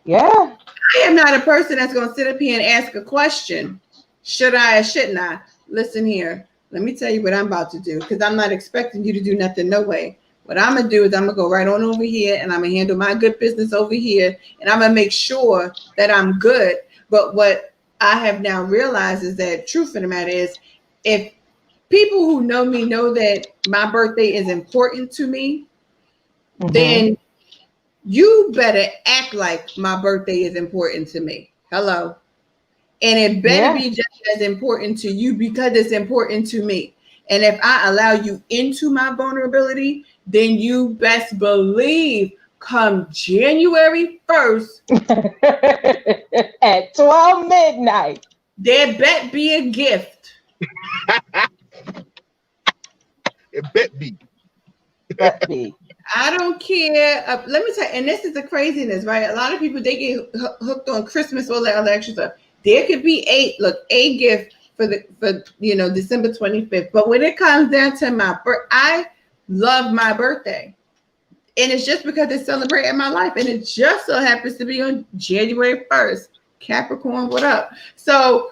Yeah. I am not a person that's going to sit up here and ask a question. Should I or shouldn't I? Listen here. Let me tell you what I'm about to do, because I'm not expecting you to do nothing, no way. What I'm going to do is I'm going to go right on over here, and I'm going to handle my good business over here, and I'm going to make sure that I'm good. But what I have now realized is that truth of the matter is, if people who know me know that my birthday is important to me, then you better act like my birthday is important to me. Hello. And it better be just as important to you, because it's important to me. And if I allow you into my vulnerability, then you best believe come January 1st at 12 midnight, there bet be a gift. It bet be. but be. I don't care. Let me tell you, and this is the craziness, right? A lot of people, they get hooked on Christmas, all that other extra stuff. There could be a gift for December 25th. But when it comes down to my birth, I love my birthday. And it's just because it's celebrating my life. And it just so happens to be on January 1st. Capricorn, what up? So,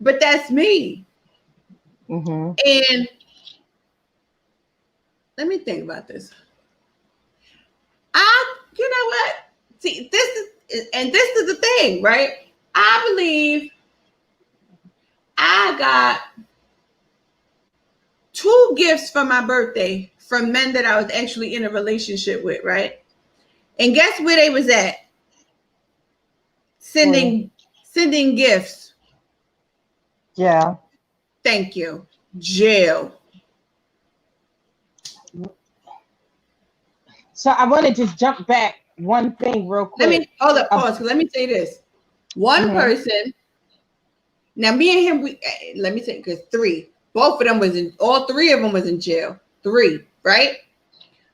but that's me. And let me think about this. You know what? See, this is the thing, right? I believe I got 2 gifts for my birthday from men that I was actually in a relationship with, right? And guess where they was at? Sending gifts. Yeah. Thank you. Jail. So I want to just jump back one thing real quick. Let me hold up, pause. Let me say this. One person. Now, me and him, let me say, because 3. Both of them all 3 of them was in jail. 3, right?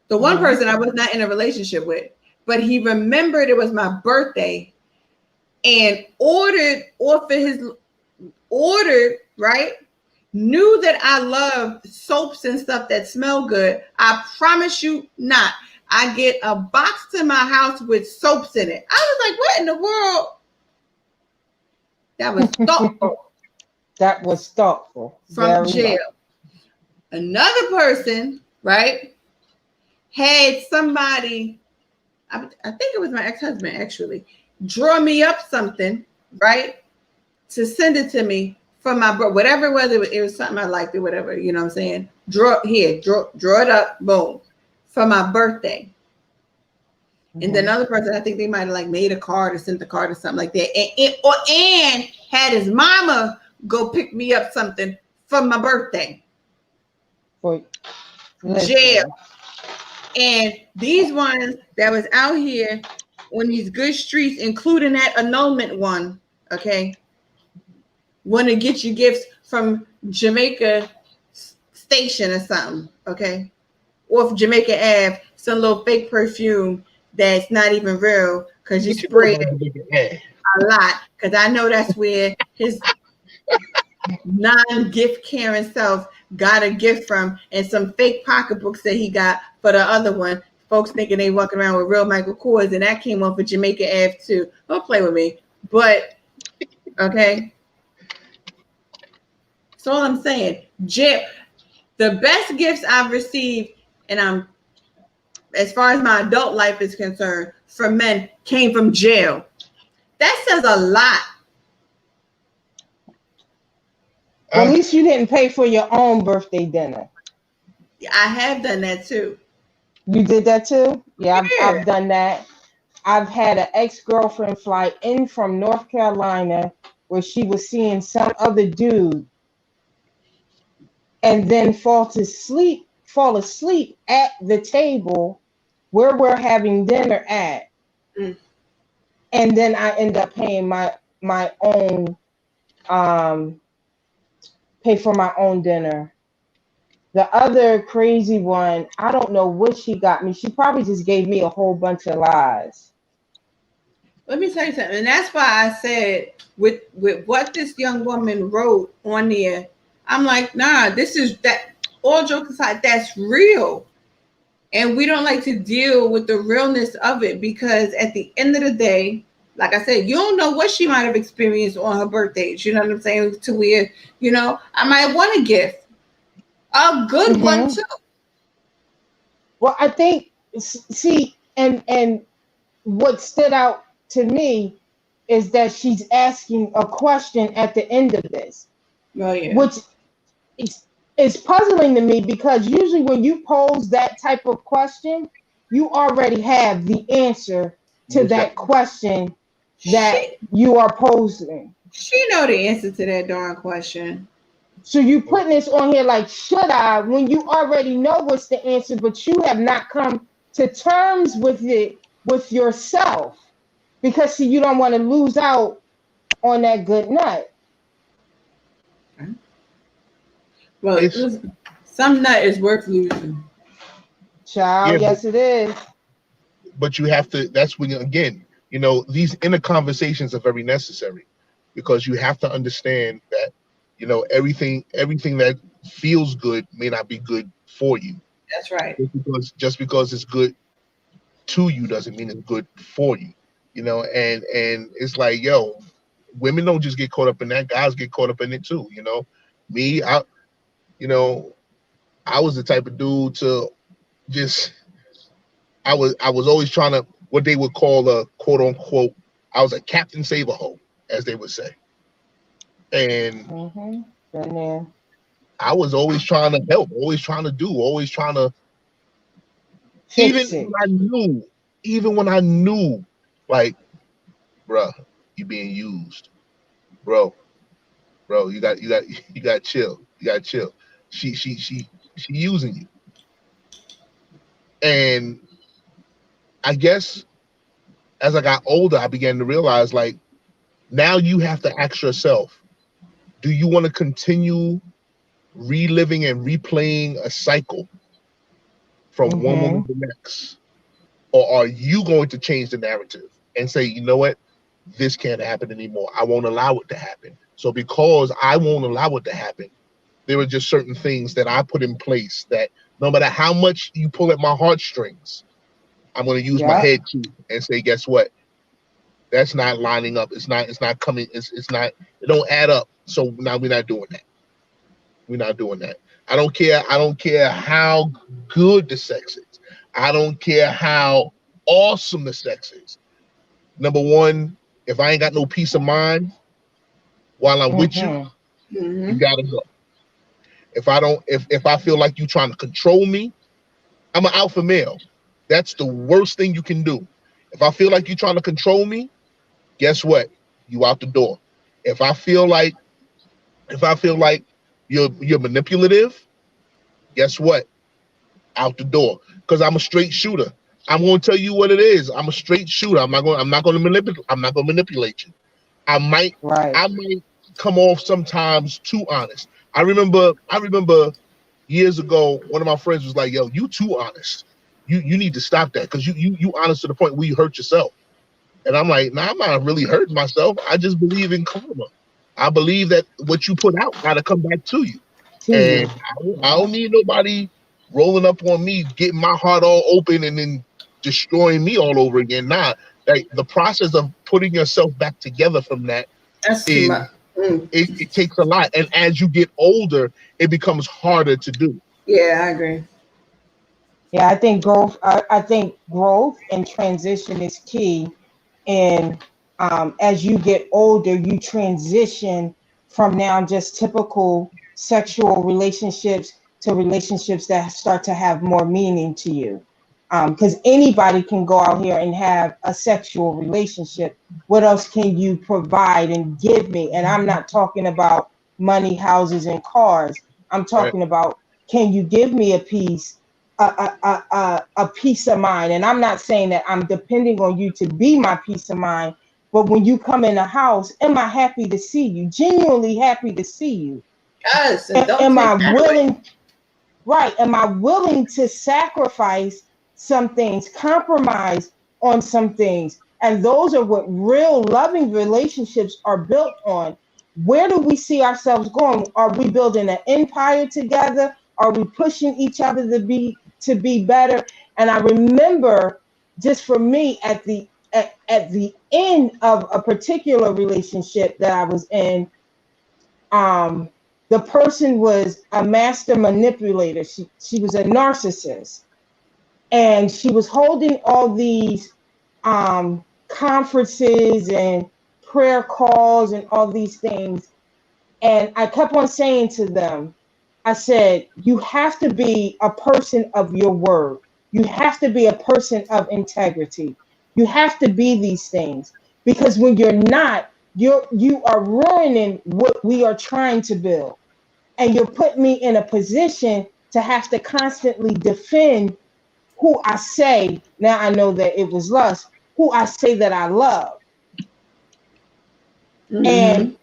The one person I was not in a relationship with, but he remembered it was my birthday and ordered, right? Knew that I love soaps and stuff that smell good. I promise you not. I get a box to my house with soaps in it. I was like, what in the world? That was thoughtful. That was thoughtful. From jail. Another person, right, had somebody, I think it was my ex-husband actually, draw me up something, right, to send it to me for my whatever it was. It was something I liked or whatever, you know what I'm saying? Draw it up, boom, for my birthday. And then another person, I think they might have made a card or sent the card or something like that, and had his mama go pick me up something for my birthday. Jail. And these ones that was out here on these good streets, including that annulment one, okay, want to get you gifts from Jamaica Station or something, okay? Or if Jamaica Ave, some little fake perfume that's not even real because you sprayed it a lot. Because I know that's where his non-gift caring self got a gift from, and some fake pocketbooks that he got for the other one. Folks thinking they walking around with real Michael Kors, and that came off of Jamaica Ave too. Don't play with me, but okay. That's all I'm saying. The best gifts I've received, and I'm as far as my adult life is concerned, from men came from jail. That says a lot. Well, at least you didn't pay for your own birthday dinner. I have done that too. You did that too? Yeah, I've done that. I've had an ex-girlfriend fly in from North Carolina where she was seeing some other dude and then fall asleep at the table where we're having dinner at. Mm. And then I end up paying my own pay for my own dinner. The other crazy one, I don't know what she got me. She probably just gave me a whole bunch of lies. Let me tell you something. And that's why I said with what this young woman wrote on there, I'm like, nah, this is that, all jokes aside, that's real. And we don't like to deal with the realness of it because at the end of the day, like I said, you don't know what she might have experienced on her birthdays. You know what I'm saying? To where, I might want a gift. A good one too. Well, I think, see, and what stood out to me is that she's asking a question at the end of this, which is puzzling to me because usually when you pose that type of question, you already have the answer to that question that you are posing. She know the answer to that darn question. So you putting this on here like, should I, when you already know what's the answer, but you have not come to terms with it with yourself because see, you don't want to lose out on that good nut. Well, some nut is worth losing. Child, yes it is. But you have to, that's when, again, these inner conversations are very necessary because you have to understand that, everything that feels good may not be good for you. That's right. Just because it's good to you doesn't mean it's good for you. And it's like, women don't just get caught up in that, guys get caught up in it too. Me, I was the type of dude to just, I was always trying to, what they would call a quote unquote, I was a Captain Save-A-Hoe, as they would say. And I was always trying to help, always trying to do, always trying to, even when I knew, like, bruh, you being used, bro, you got chill, you got chill. She using you, and I guess as I got older, I began to realize, like, now you have to ask yourself, do you want to continue reliving and replaying a cycle from one woman to the next? Or are you going to change the narrative and say, you know what, this can't happen anymore. I won't allow it to happen. So because I won't allow it to happen, there are just certain things that I put in place that no matter how much you pull at my heartstrings, I'm going to use my head too and say, guess what? That's not lining up. It's not coming. It's not, it don't add up. So now we're not doing that. We're not doing that. I don't care how good the sex is. I don't care how awesome the sex is. Number one, if I ain't got no peace of mind while I'm with you, you gotta go. If I feel like you trying to control me, I'm an alpha male. That's the worst thing you can do. If I feel like you're trying to control me, guess what? You out the door. If I feel like you're manipulative, guess what? Out the door. Because I'm a straight shooter. I'm going to tell you what it is. I'm a straight shooter. I'm not going to manipulate you. I might come off sometimes too honest. I remember years ago, one of my friends was like, "Yo, you too honest. You need to stop that because you honest to the point where you hurt yourself." And I'm like, "Nah, I'm not really hurting myself. I just believe in karma. I believe that what you put out got to come back to you. And I don't need nobody rolling up on me, getting my heart all open, and then destroying me all over again. Nah, like the process of putting yourself back together from that That's too is much. it takes a lot. And as you get older, it becomes harder to do. Yeah, I agree. Yeah, I think growth. I think growth and transition is key. And as you get older, you transition from now just typical sexual relationships to relationships that start to have more meaning to you. Because anybody can go out here and have a sexual relationship. What else can you provide and give me? And I'm not talking about money, houses, and cars. I'm Right. talking about, can you give me a piece? A peace of mind. And I'm not saying that I'm depending on you to be my peace of mind, but when you come in the house, am I happy to see you? Genuinely happy to see you. Yes, and don't Am take I that away. willing, right? Am I willing to sacrifice some things, compromise on some things? And those are what real loving relationships are built on. Where do we see ourselves going? Are we building an empire together? Are we pushing each other to be better? And I remember, just for me, at the end of a particular relationship that I was in, um, the person was a master manipulator. She was a narcissist, and she was holding all these conferences and prayer calls and all these things. And I kept on saying to them, I said, you have to be a person of your word. You have to be a person of integrity. You have to be these things, because when you're not, you are ruining what we are trying to build. And you're putting me in a position to have to constantly defend who I say, now I know that it was lust, who I say that I love. Mm-hmm. And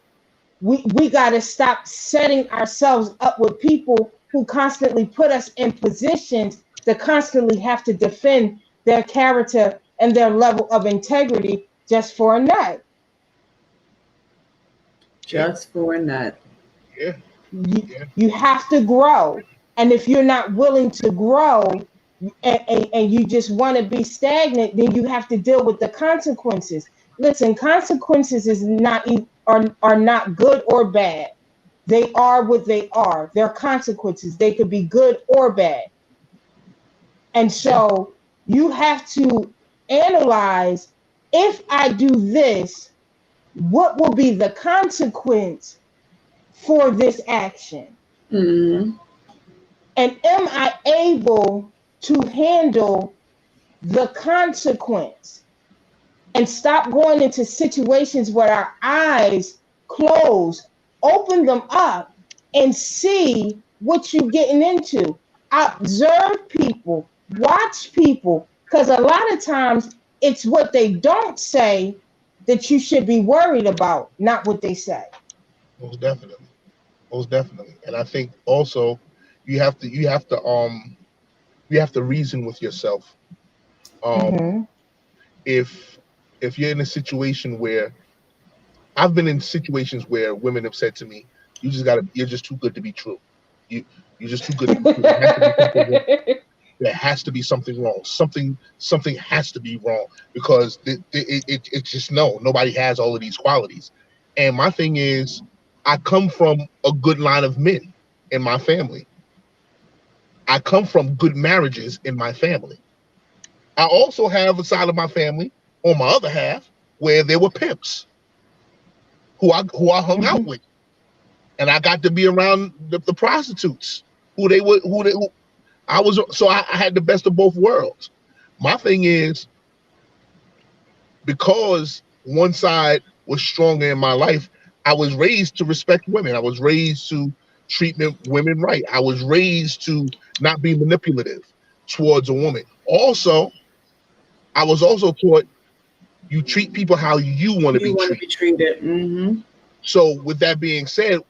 we got to stop setting ourselves up with people who constantly put us in positions to constantly have to defend their character and their level of integrity just for a nut. Yeah, Just for a nut. yeah, You, yeah. you have to grow. And if you're not willing to grow, and you just want to be stagnant, then you have to deal with the consequences. Listen, consequences are not good or bad. They are what they are. They're consequences. They could be good or bad. And Yeah. so you have to analyze, if I do this, what will be the consequence for this action? Mm-hmm. And am I able to handle the consequence and stop going into situations where our eyes close, open them up, and see what you're getting into? Observe people, watch people, because a lot of times it's what they don't say that you should be worried about, not what they say. Most definitely. Most definitely. And I think also you have to reason with yourself. Um, Mm-hmm. if if you're in a situation where I've been in situations where women have said to me, you're just too good to be true. You you're just too good to be true. There has to be something wrong. There has to be something wrong. Something has to be wrong because it's just no. Nobody has all of these qualities. And my thing is, I come from a good line of men in my family. I come from good marriages in my family. I also have a side of my family on my other half where there were pimps who I hung out Mhm. with, and I got to be around the prostitutes who I was. So I had the best of both worlds. My thing is, because one side was stronger in my life, I was raised to respect women. I was raised to treat women right. I was raised to not be manipulative towards a woman. Also, I was also taught you treat people how you want to You be want to treated. be treated. Mm-hmm. So with that being said,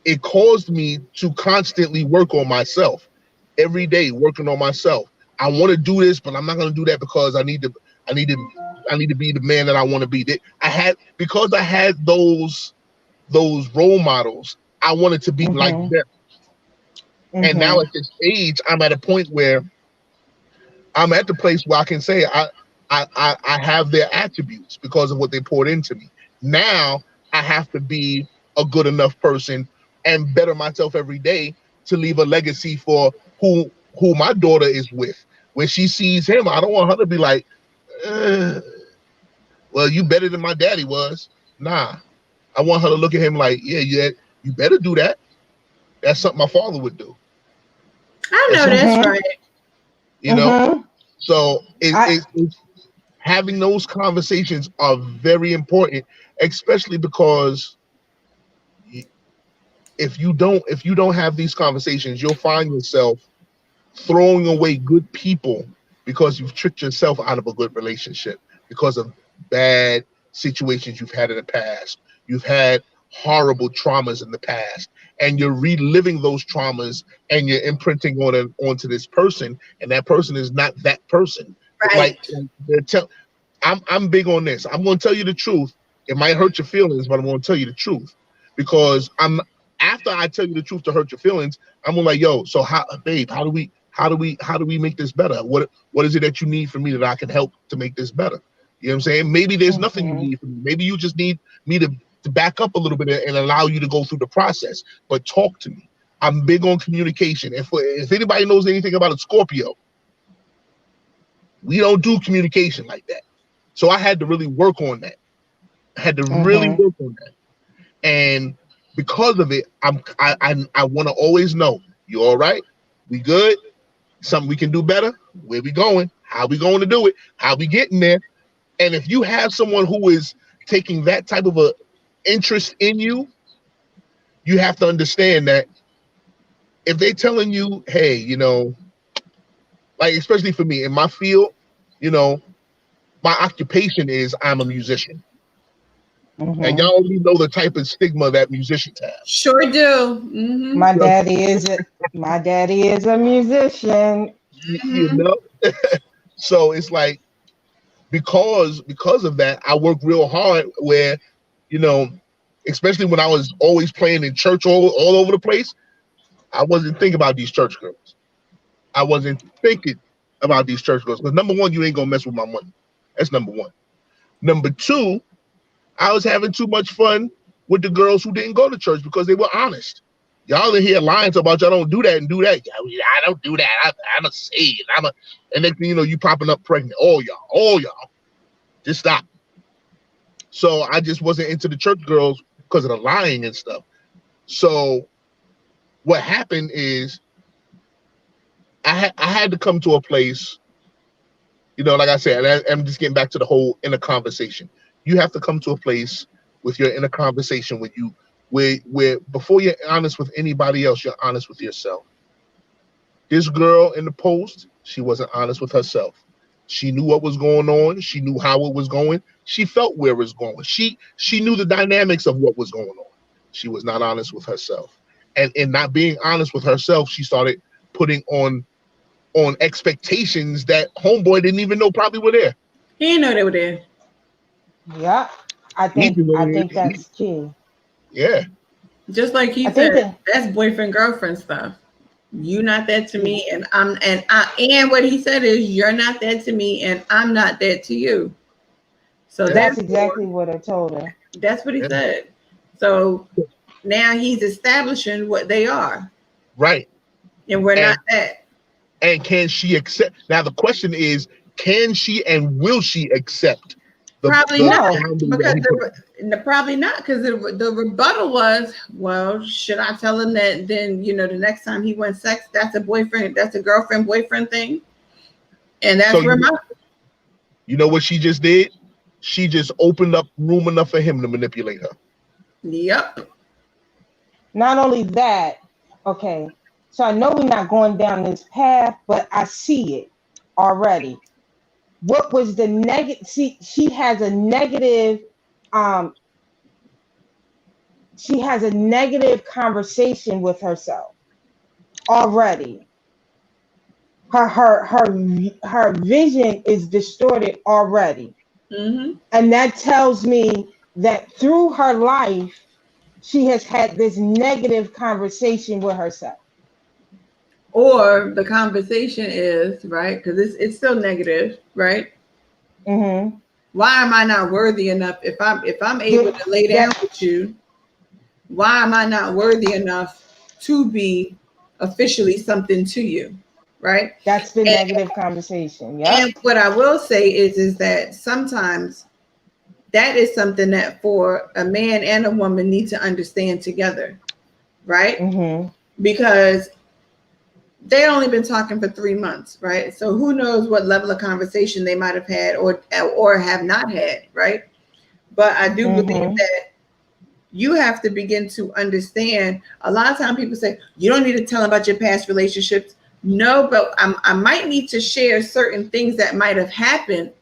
it caused me to constantly work on myself every day, working on myself. I want to do this, but I'm not going to do that because I need to be the man that I want to be. Because I had those role models, I wanted to be like them. And now at this age, I'm at a point where I'm at the place where I can say I have their attributes because of what they poured into me. Now I have to be a good enough person and better myself every day to leave a legacy for who my daughter is with. When she sees him, I don't want her to be like, well, you better than my daddy was. Nah. I want her to look at him like, yeah, you better do that. That's something my father would do. I know that's right. You know? So it's having those conversations are very important, especially because if you don't have these conversations, you'll find yourself throwing away good people because you've tricked yourself out of a good relationship because of bad situations you've had in the past. You've had horrible traumas in the past, and you're reliving those traumas and you're imprinting onto this person, and that person is not that person. Right. I'm big on this. I'm going to tell you the truth. It might hurt your feelings, but I'm going to tell you the truth because after I tell you the truth to hurt your feelings, I'm gonna like, yo, so how do we make this better? What is it that you need from me that I can help to make this better? You know what I'm saying? Maybe there's nothing you need from me. Maybe you just need me to back up a little bit and allow you to go through the process, but talk to me. I'm big on communication. If anybody knows anything about a Scorpio, we don't do communication like that. So I had to really work on that. And because of it, I want to always know, you all right? We good? Something we can do better? Where we going? How we going to do it? How we getting there? And if you have someone who is taking that type of a interest in you, you have to understand that if they're telling you, hey, you know, like especially for me in my field, you know, my occupation is I'm a musician. And y'all already know the type of stigma that musicians have. Sure do. My daddy is a musician. You know? So it's like because of that, I work real hard where, you know, especially when I was always playing in church all over the place, I wasn't thinking about these church girls. I wasn't thinking about these church girls. Because number one, you ain't gonna mess with my money. That's number one. Number two, I was having too much fun with the girls who didn't go to church because they were honest. Y'all in here lying about y'all don't do that and do that. I don't do that. I'm a saved. And then you know you popping up pregnant. All y'all. Just stop. So I just wasn't into the church girls because of the lying and stuff. So what happened is I had to come to a place, you know, like I said, I'm just getting back to the whole inner conversation. You have to come to a place with your inner conversation with you, where before you're honest with anybody else, you're honest with yourself. This girl in the post, she wasn't honest with herself. She knew what was going on. She knew how it was going. She felt where it was going. She knew the dynamics of what was going on. She was not honest with herself. And in not being honest with herself, she started putting on expectations that homeboy didn't even know probably were there. He didn't know they were there. Yeah, I think that's key. Yeah. Just like he said, that's boyfriend girlfriend stuff. You not that to me, and what he said is you're not that to me, and I'm not that to you. So that's exactly what I told her. That's what he said. So now he's establishing what they are. Right. And we're not that. And can she accept? Now the question is, can she and will she accept? Probably not, because the rebuttal was, well, should I tell him that then, you know, the next time he wants sex, that's a girlfriend boyfriend thing? And that's so you know what she just did? She just opened up room enough for him to manipulate her. Yep. Not only that, okay, so I know we're not going down this path, but I see it already. What was the negative? See, she has a negative she has a negative conversation with herself already. Her vision is distorted already. Mm-hmm. And that tells me that through her life, she has had this negative conversation with herself. Or the conversation is, right, because it's still negative, right? Mm-hmm. Why am I not worthy enough? If I'm able to lay down with you, why am I not worthy enough to be officially something to you, right? That's the And, negative conversation. and Yep. what I will say is that sometimes that is something that for a man and a woman need to understand together, right? Mm-hmm. Because they only been talking for 3 months, right? So who knows what level of conversation they might have had or have not had, right? But I do believe Mm-hmm. that you have to begin to understand. A lot of times people say you don't need to tell them about your past relationships. No, but I might need to share certain things that might have happened,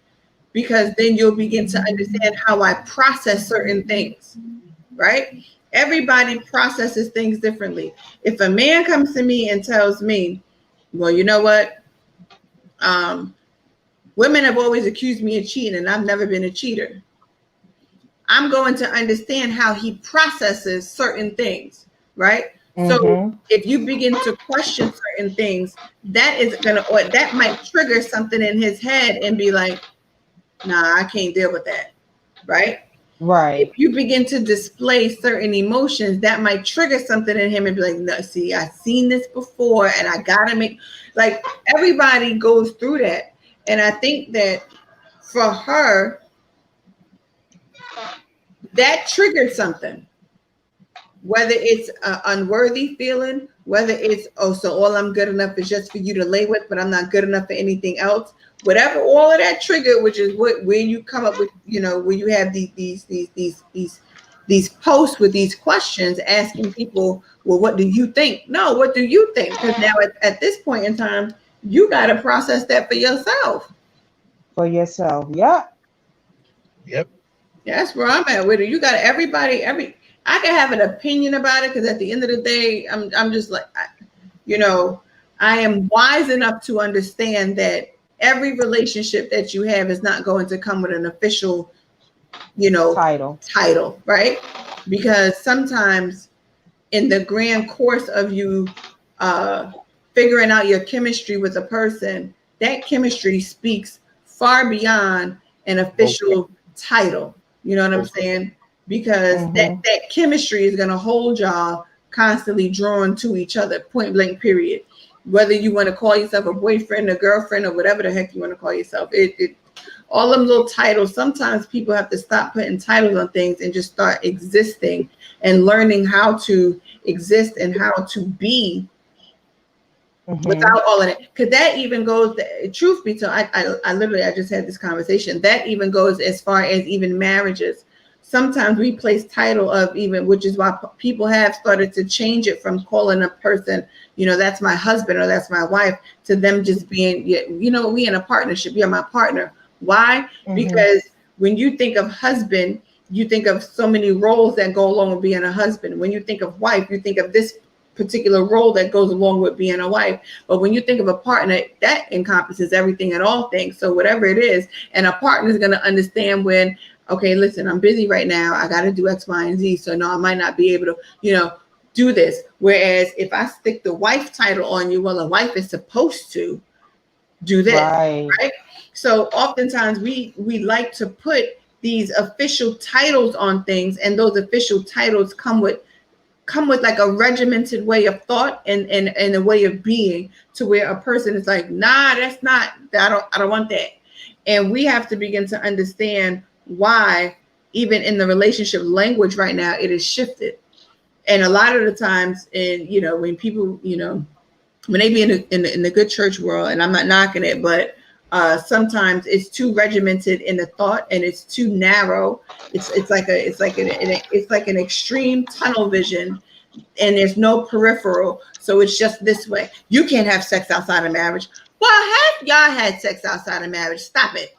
because then you'll begin to understand how I process certain things, right? Everybody processes things differently. If a man comes to me and tells me, well, you know what? Um, Women have always accused me of cheating, and I've never been a cheater. I'm going to understand how he processes certain things, right? So Mm-hmm. if you begin to question certain things, that is gonna, or that might trigger something in his head and be like, nah, I can't deal with that, right? If Right. you begin to display certain emotions, that might trigger something in him and be like, no, see, I've seen this before and I gotta make, like, everybody goes through that. And I think that for her, that triggered something, whether it's an unworthy feeling, whether it's, oh, so all I'm good enough is just for you to lay with, but I'm not good enough for anything else. Whatever, all of that trigger, which is what where you come up with, where you have these posts with these questions asking people, well, what do you think? No, what do you think? Because now at this point in time, you got to process that for yourself. For yourself. Yep. Yep. That's where I'm at with it. You got everybody, I can have an opinion about it, because at the end of the day, I'm just like, you know, I am wise enough to understand that every relationship that you have is not going to come with an official, title, right? Because sometimes in the grand course of you figuring out your chemistry with a person, that chemistry speaks far beyond an official title. You know what I'm saying? Because that Mm-hmm. that chemistry is going to hold y'all constantly drawn to each other, point blank, period. Whether you want to call yourself a boyfriend, a girlfriend, or whatever the heck you want to call yourself, it all them little titles. Sometimes people have to stop putting titles on things and just start existing and learning how to exist and how to be Mm-hmm. without all of that. Because that even goes, truth be told, I literally, I just had this conversation. That even goes as far as even marriages. Sometimes we place title of even, which is why people have started to change it from calling a person, that's my husband or that's my wife, to them just being, we in a partnership. You're my partner. Why? Mm-hmm. Because when you think of husband, you think of so many roles that go along with being a husband. When you think of wife, you think of this particular role that goes along with being a wife. But when you think of a partner, that encompasses everything and all things. So whatever it is, and a partner is going to understand when, okay, listen, I'm busy right now. I got to do X, Y, and Z. So no, I might not be able to, do this. Whereas if I stick the wife title on you, well, a wife is supposed to do this, Right. right? So oftentimes we like to put these official titles on things, and those official titles come with like a regimented way of thought and a way of being, to where a person is like, nah, that's not, I don't want that. And we have to begin to understand why, even in the relationship language right now, it is shifted. And a lot of the times, when people, when they be in the good church world, and I'm not knocking it, but sometimes it's too regimented in the thought, and it's too narrow. It's like an extreme tunnel vision, and there's no peripheral. So it's just this way. You can't have sex outside of marriage. Well, have y'all had sex outside of marriage? Stop it.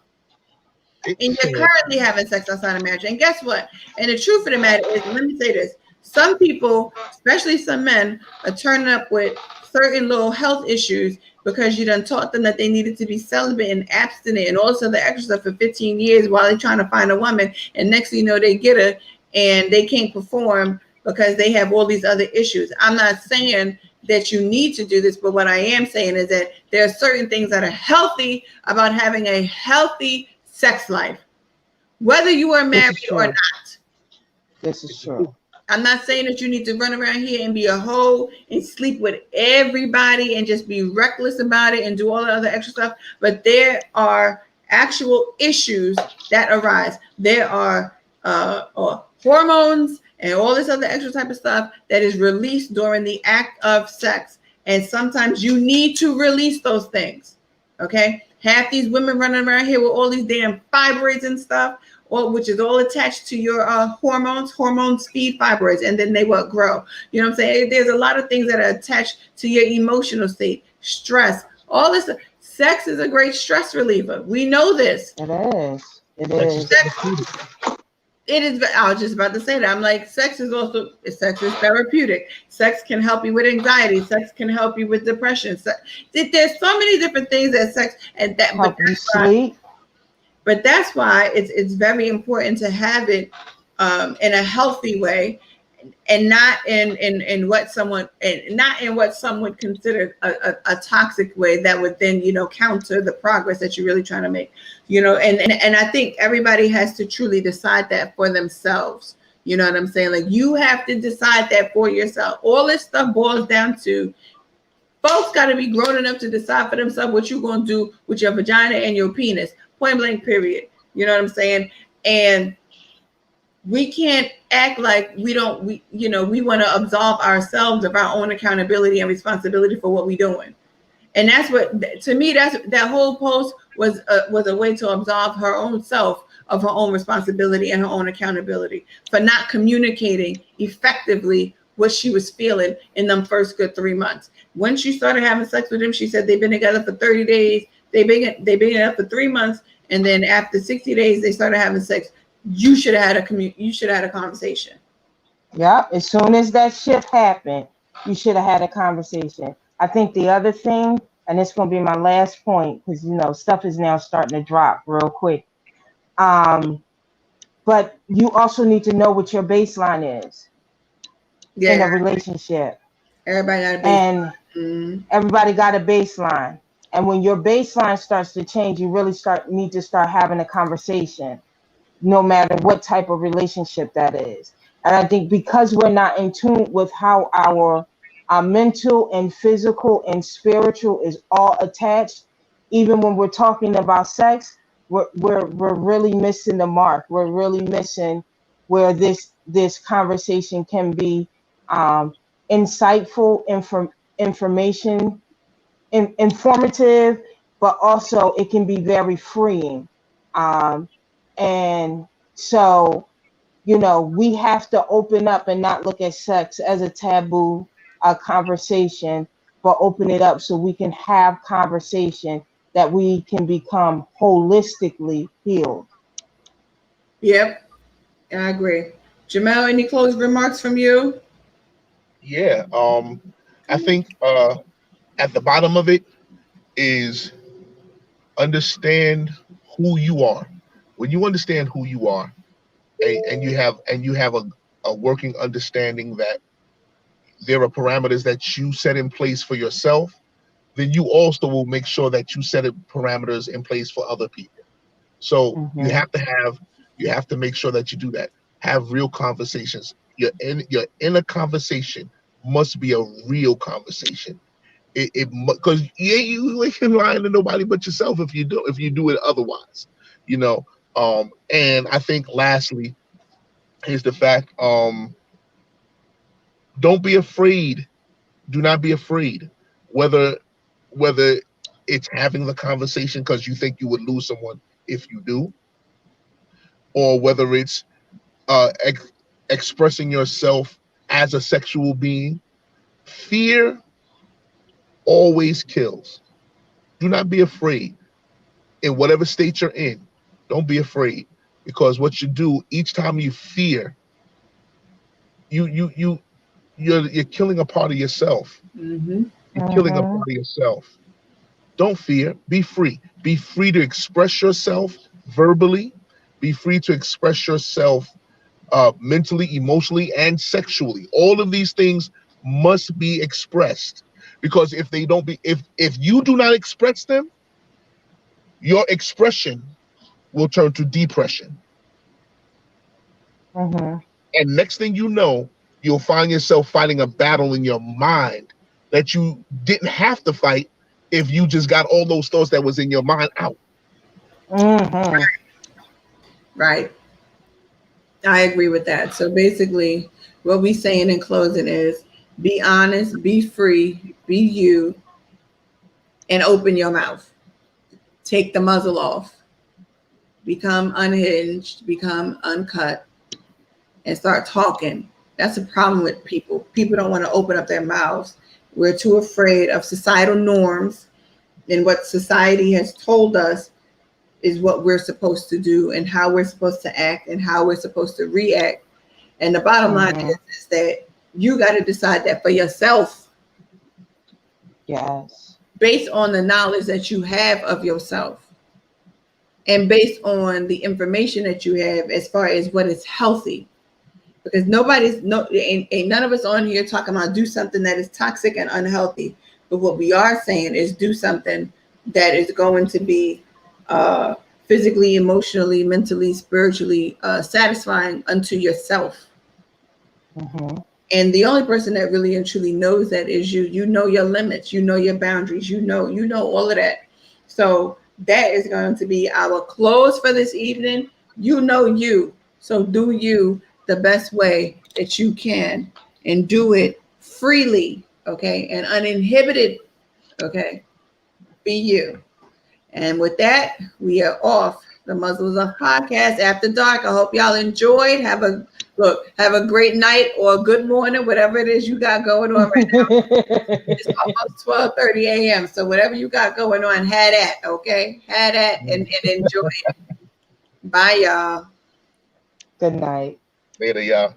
And you're currently having sex outside of marriage. And guess what? And the truth of the matter is, let me say this. Some people, especially some men, are turning up with certain little health issues because you done taught them that they needed to be celibate and abstinent and all this other extra stuff for 15 years while they're trying to find a woman. And next thing you know, they get her and they can't perform because they have all these other issues. I'm not saying that you need to do this, but what I am saying is that there are certain things that are healthy about having a healthy sex life, whether you are married or not. This is true. I'm not saying that you need to run around here and be a hoe and sleep with everybody and just be reckless about it and do all the other extra stuff. But there are actual issues that arise. There are hormones and all this other extra type of stuff that is released during the act of sex. And sometimes you need to release those things. Okay? Half these women running around here with all these damn fibroids and stuff, which is all attached to your hormones. Hormones feed fibroids, and then they will grow. You know what I'm saying? There's a lot of things that are attached to your emotional state, stress, all this. Sex is a great stress reliever. We know this. It is. It is. It is. I was just about to say that. I'm like, sex is therapeutic. Sex can help you with anxiety. Sex can help you with depression. There's so many different things that sex and that help you sleep. But that's why it's very important to have it in a healthy way, and not in what someone would consider a toxic way that would then counter the progress that you're really trying to make. And I think everybody has to truly decide that for themselves. You know what I'm saying? Like, you have to decide that for yourself. All this stuff boils down to folks got to be grown enough to decide for themselves what you're going to do with your vagina and your penis. Point blank, period. You know what I'm saying? And we can't act like we want to absolve ourselves of our own accountability and responsibility for what we're doing. And that's what, to me, that whole post was a way to absolve her own self of her own responsibility and her own accountability for not communicating effectively what she was feeling in them first good 3 months. When she started having sex with him, she said they've been together for 30 days. They've been together for 3 months. And then after 60 days, they started having sex. You should have had a conversation. Yeah. As soon as that shift happened, you should have had a conversation. I think the other thing, and it's going to be my last point, because, stuff is now starting to drop real quick. But you also need to know what your baseline is in a relationship. Everybody got a baseline. And everybody got a baseline. And when your baseline starts to change, you really need to start having a conversation, no matter what type of relationship that is. And I think because we're not in tune with how our mental and physical and spiritual is all attached, even when we're talking about sex, we're really missing the mark. We're really missing where this conversation can be insightful, informative, but also it can be very freeing. And so, we have to open up and not look at sex as a taboo conversation, but open it up so we can have conversation that we can become holistically healed. Yep, I agree. Jamel, any closing remarks from you? Yeah, I think at the bottom of it is understand who you are. When you understand who you are, and you have a working understanding that there are parameters that you set in place for yourself, then you also will make sure that you set parameters in place for other people. So you have to make sure that you do that. Have real conversations. Your inner conversation must be a real conversation. Because you ain't lying to nobody but yourself if you do it otherwise, and I think lastly is the fact, don't be afraid. Do not be afraid, whether it's having the conversation because you think you would lose someone if you do, or whether it's expressing yourself as a sexual being. Fear always kills. Do not be afraid. In whatever state you're in, don't be afraid, because what you do each time you fear, you're killing a part of yourself. Mm-hmm. You're killing a part of yourself. Don't fear. Be free. Be free to express yourself verbally. Be free to express yourself mentally, emotionally, and sexually. All of these things must be expressed, because if they don't be, if you do not express them, your expression will turn to depression. And next thing you know, you'll find yourself fighting a battle in your mind that you didn't have to fight if you just got all those thoughts that was in your mind out. Right. I agree with that. So basically, what we saying in closing is be honest, be free, be you, and open your mouth. Take the muzzle off. Become unhinged, become uncut, and start talking. That's a problem with people. People don't want to open up their mouths. We're too afraid of societal norms and what society has told us is what we're supposed to do and how we're supposed to act and how we're supposed to react. And the bottom line is that you got to decide that for yourself. Yes. Based on the knowledge that you have of yourself and based on the information that you have as far as what is healthy. Because ain't none of us on here talking about do something that is toxic and unhealthy. But what we are saying is do something that is going to be physically, emotionally, mentally, spiritually satisfying unto yourself. And the only person that really and truly knows that is you. You know your limits, you know your boundaries, you know all of that. So that is going to be our close for this evening. You know you. So do you the best way that you can and do it freely, okay, and uninhibited, okay. Be you. And with that, we are off the Muzzles Off podcast after dark. I hope y'all enjoyed. Have a great night or a good morning, whatever it is you got going on right now. It's almost 12:30 a.m. So whatever you got going on, had at, okay? Had at and enjoy it. Bye, y'all. Good night. Later, y'all.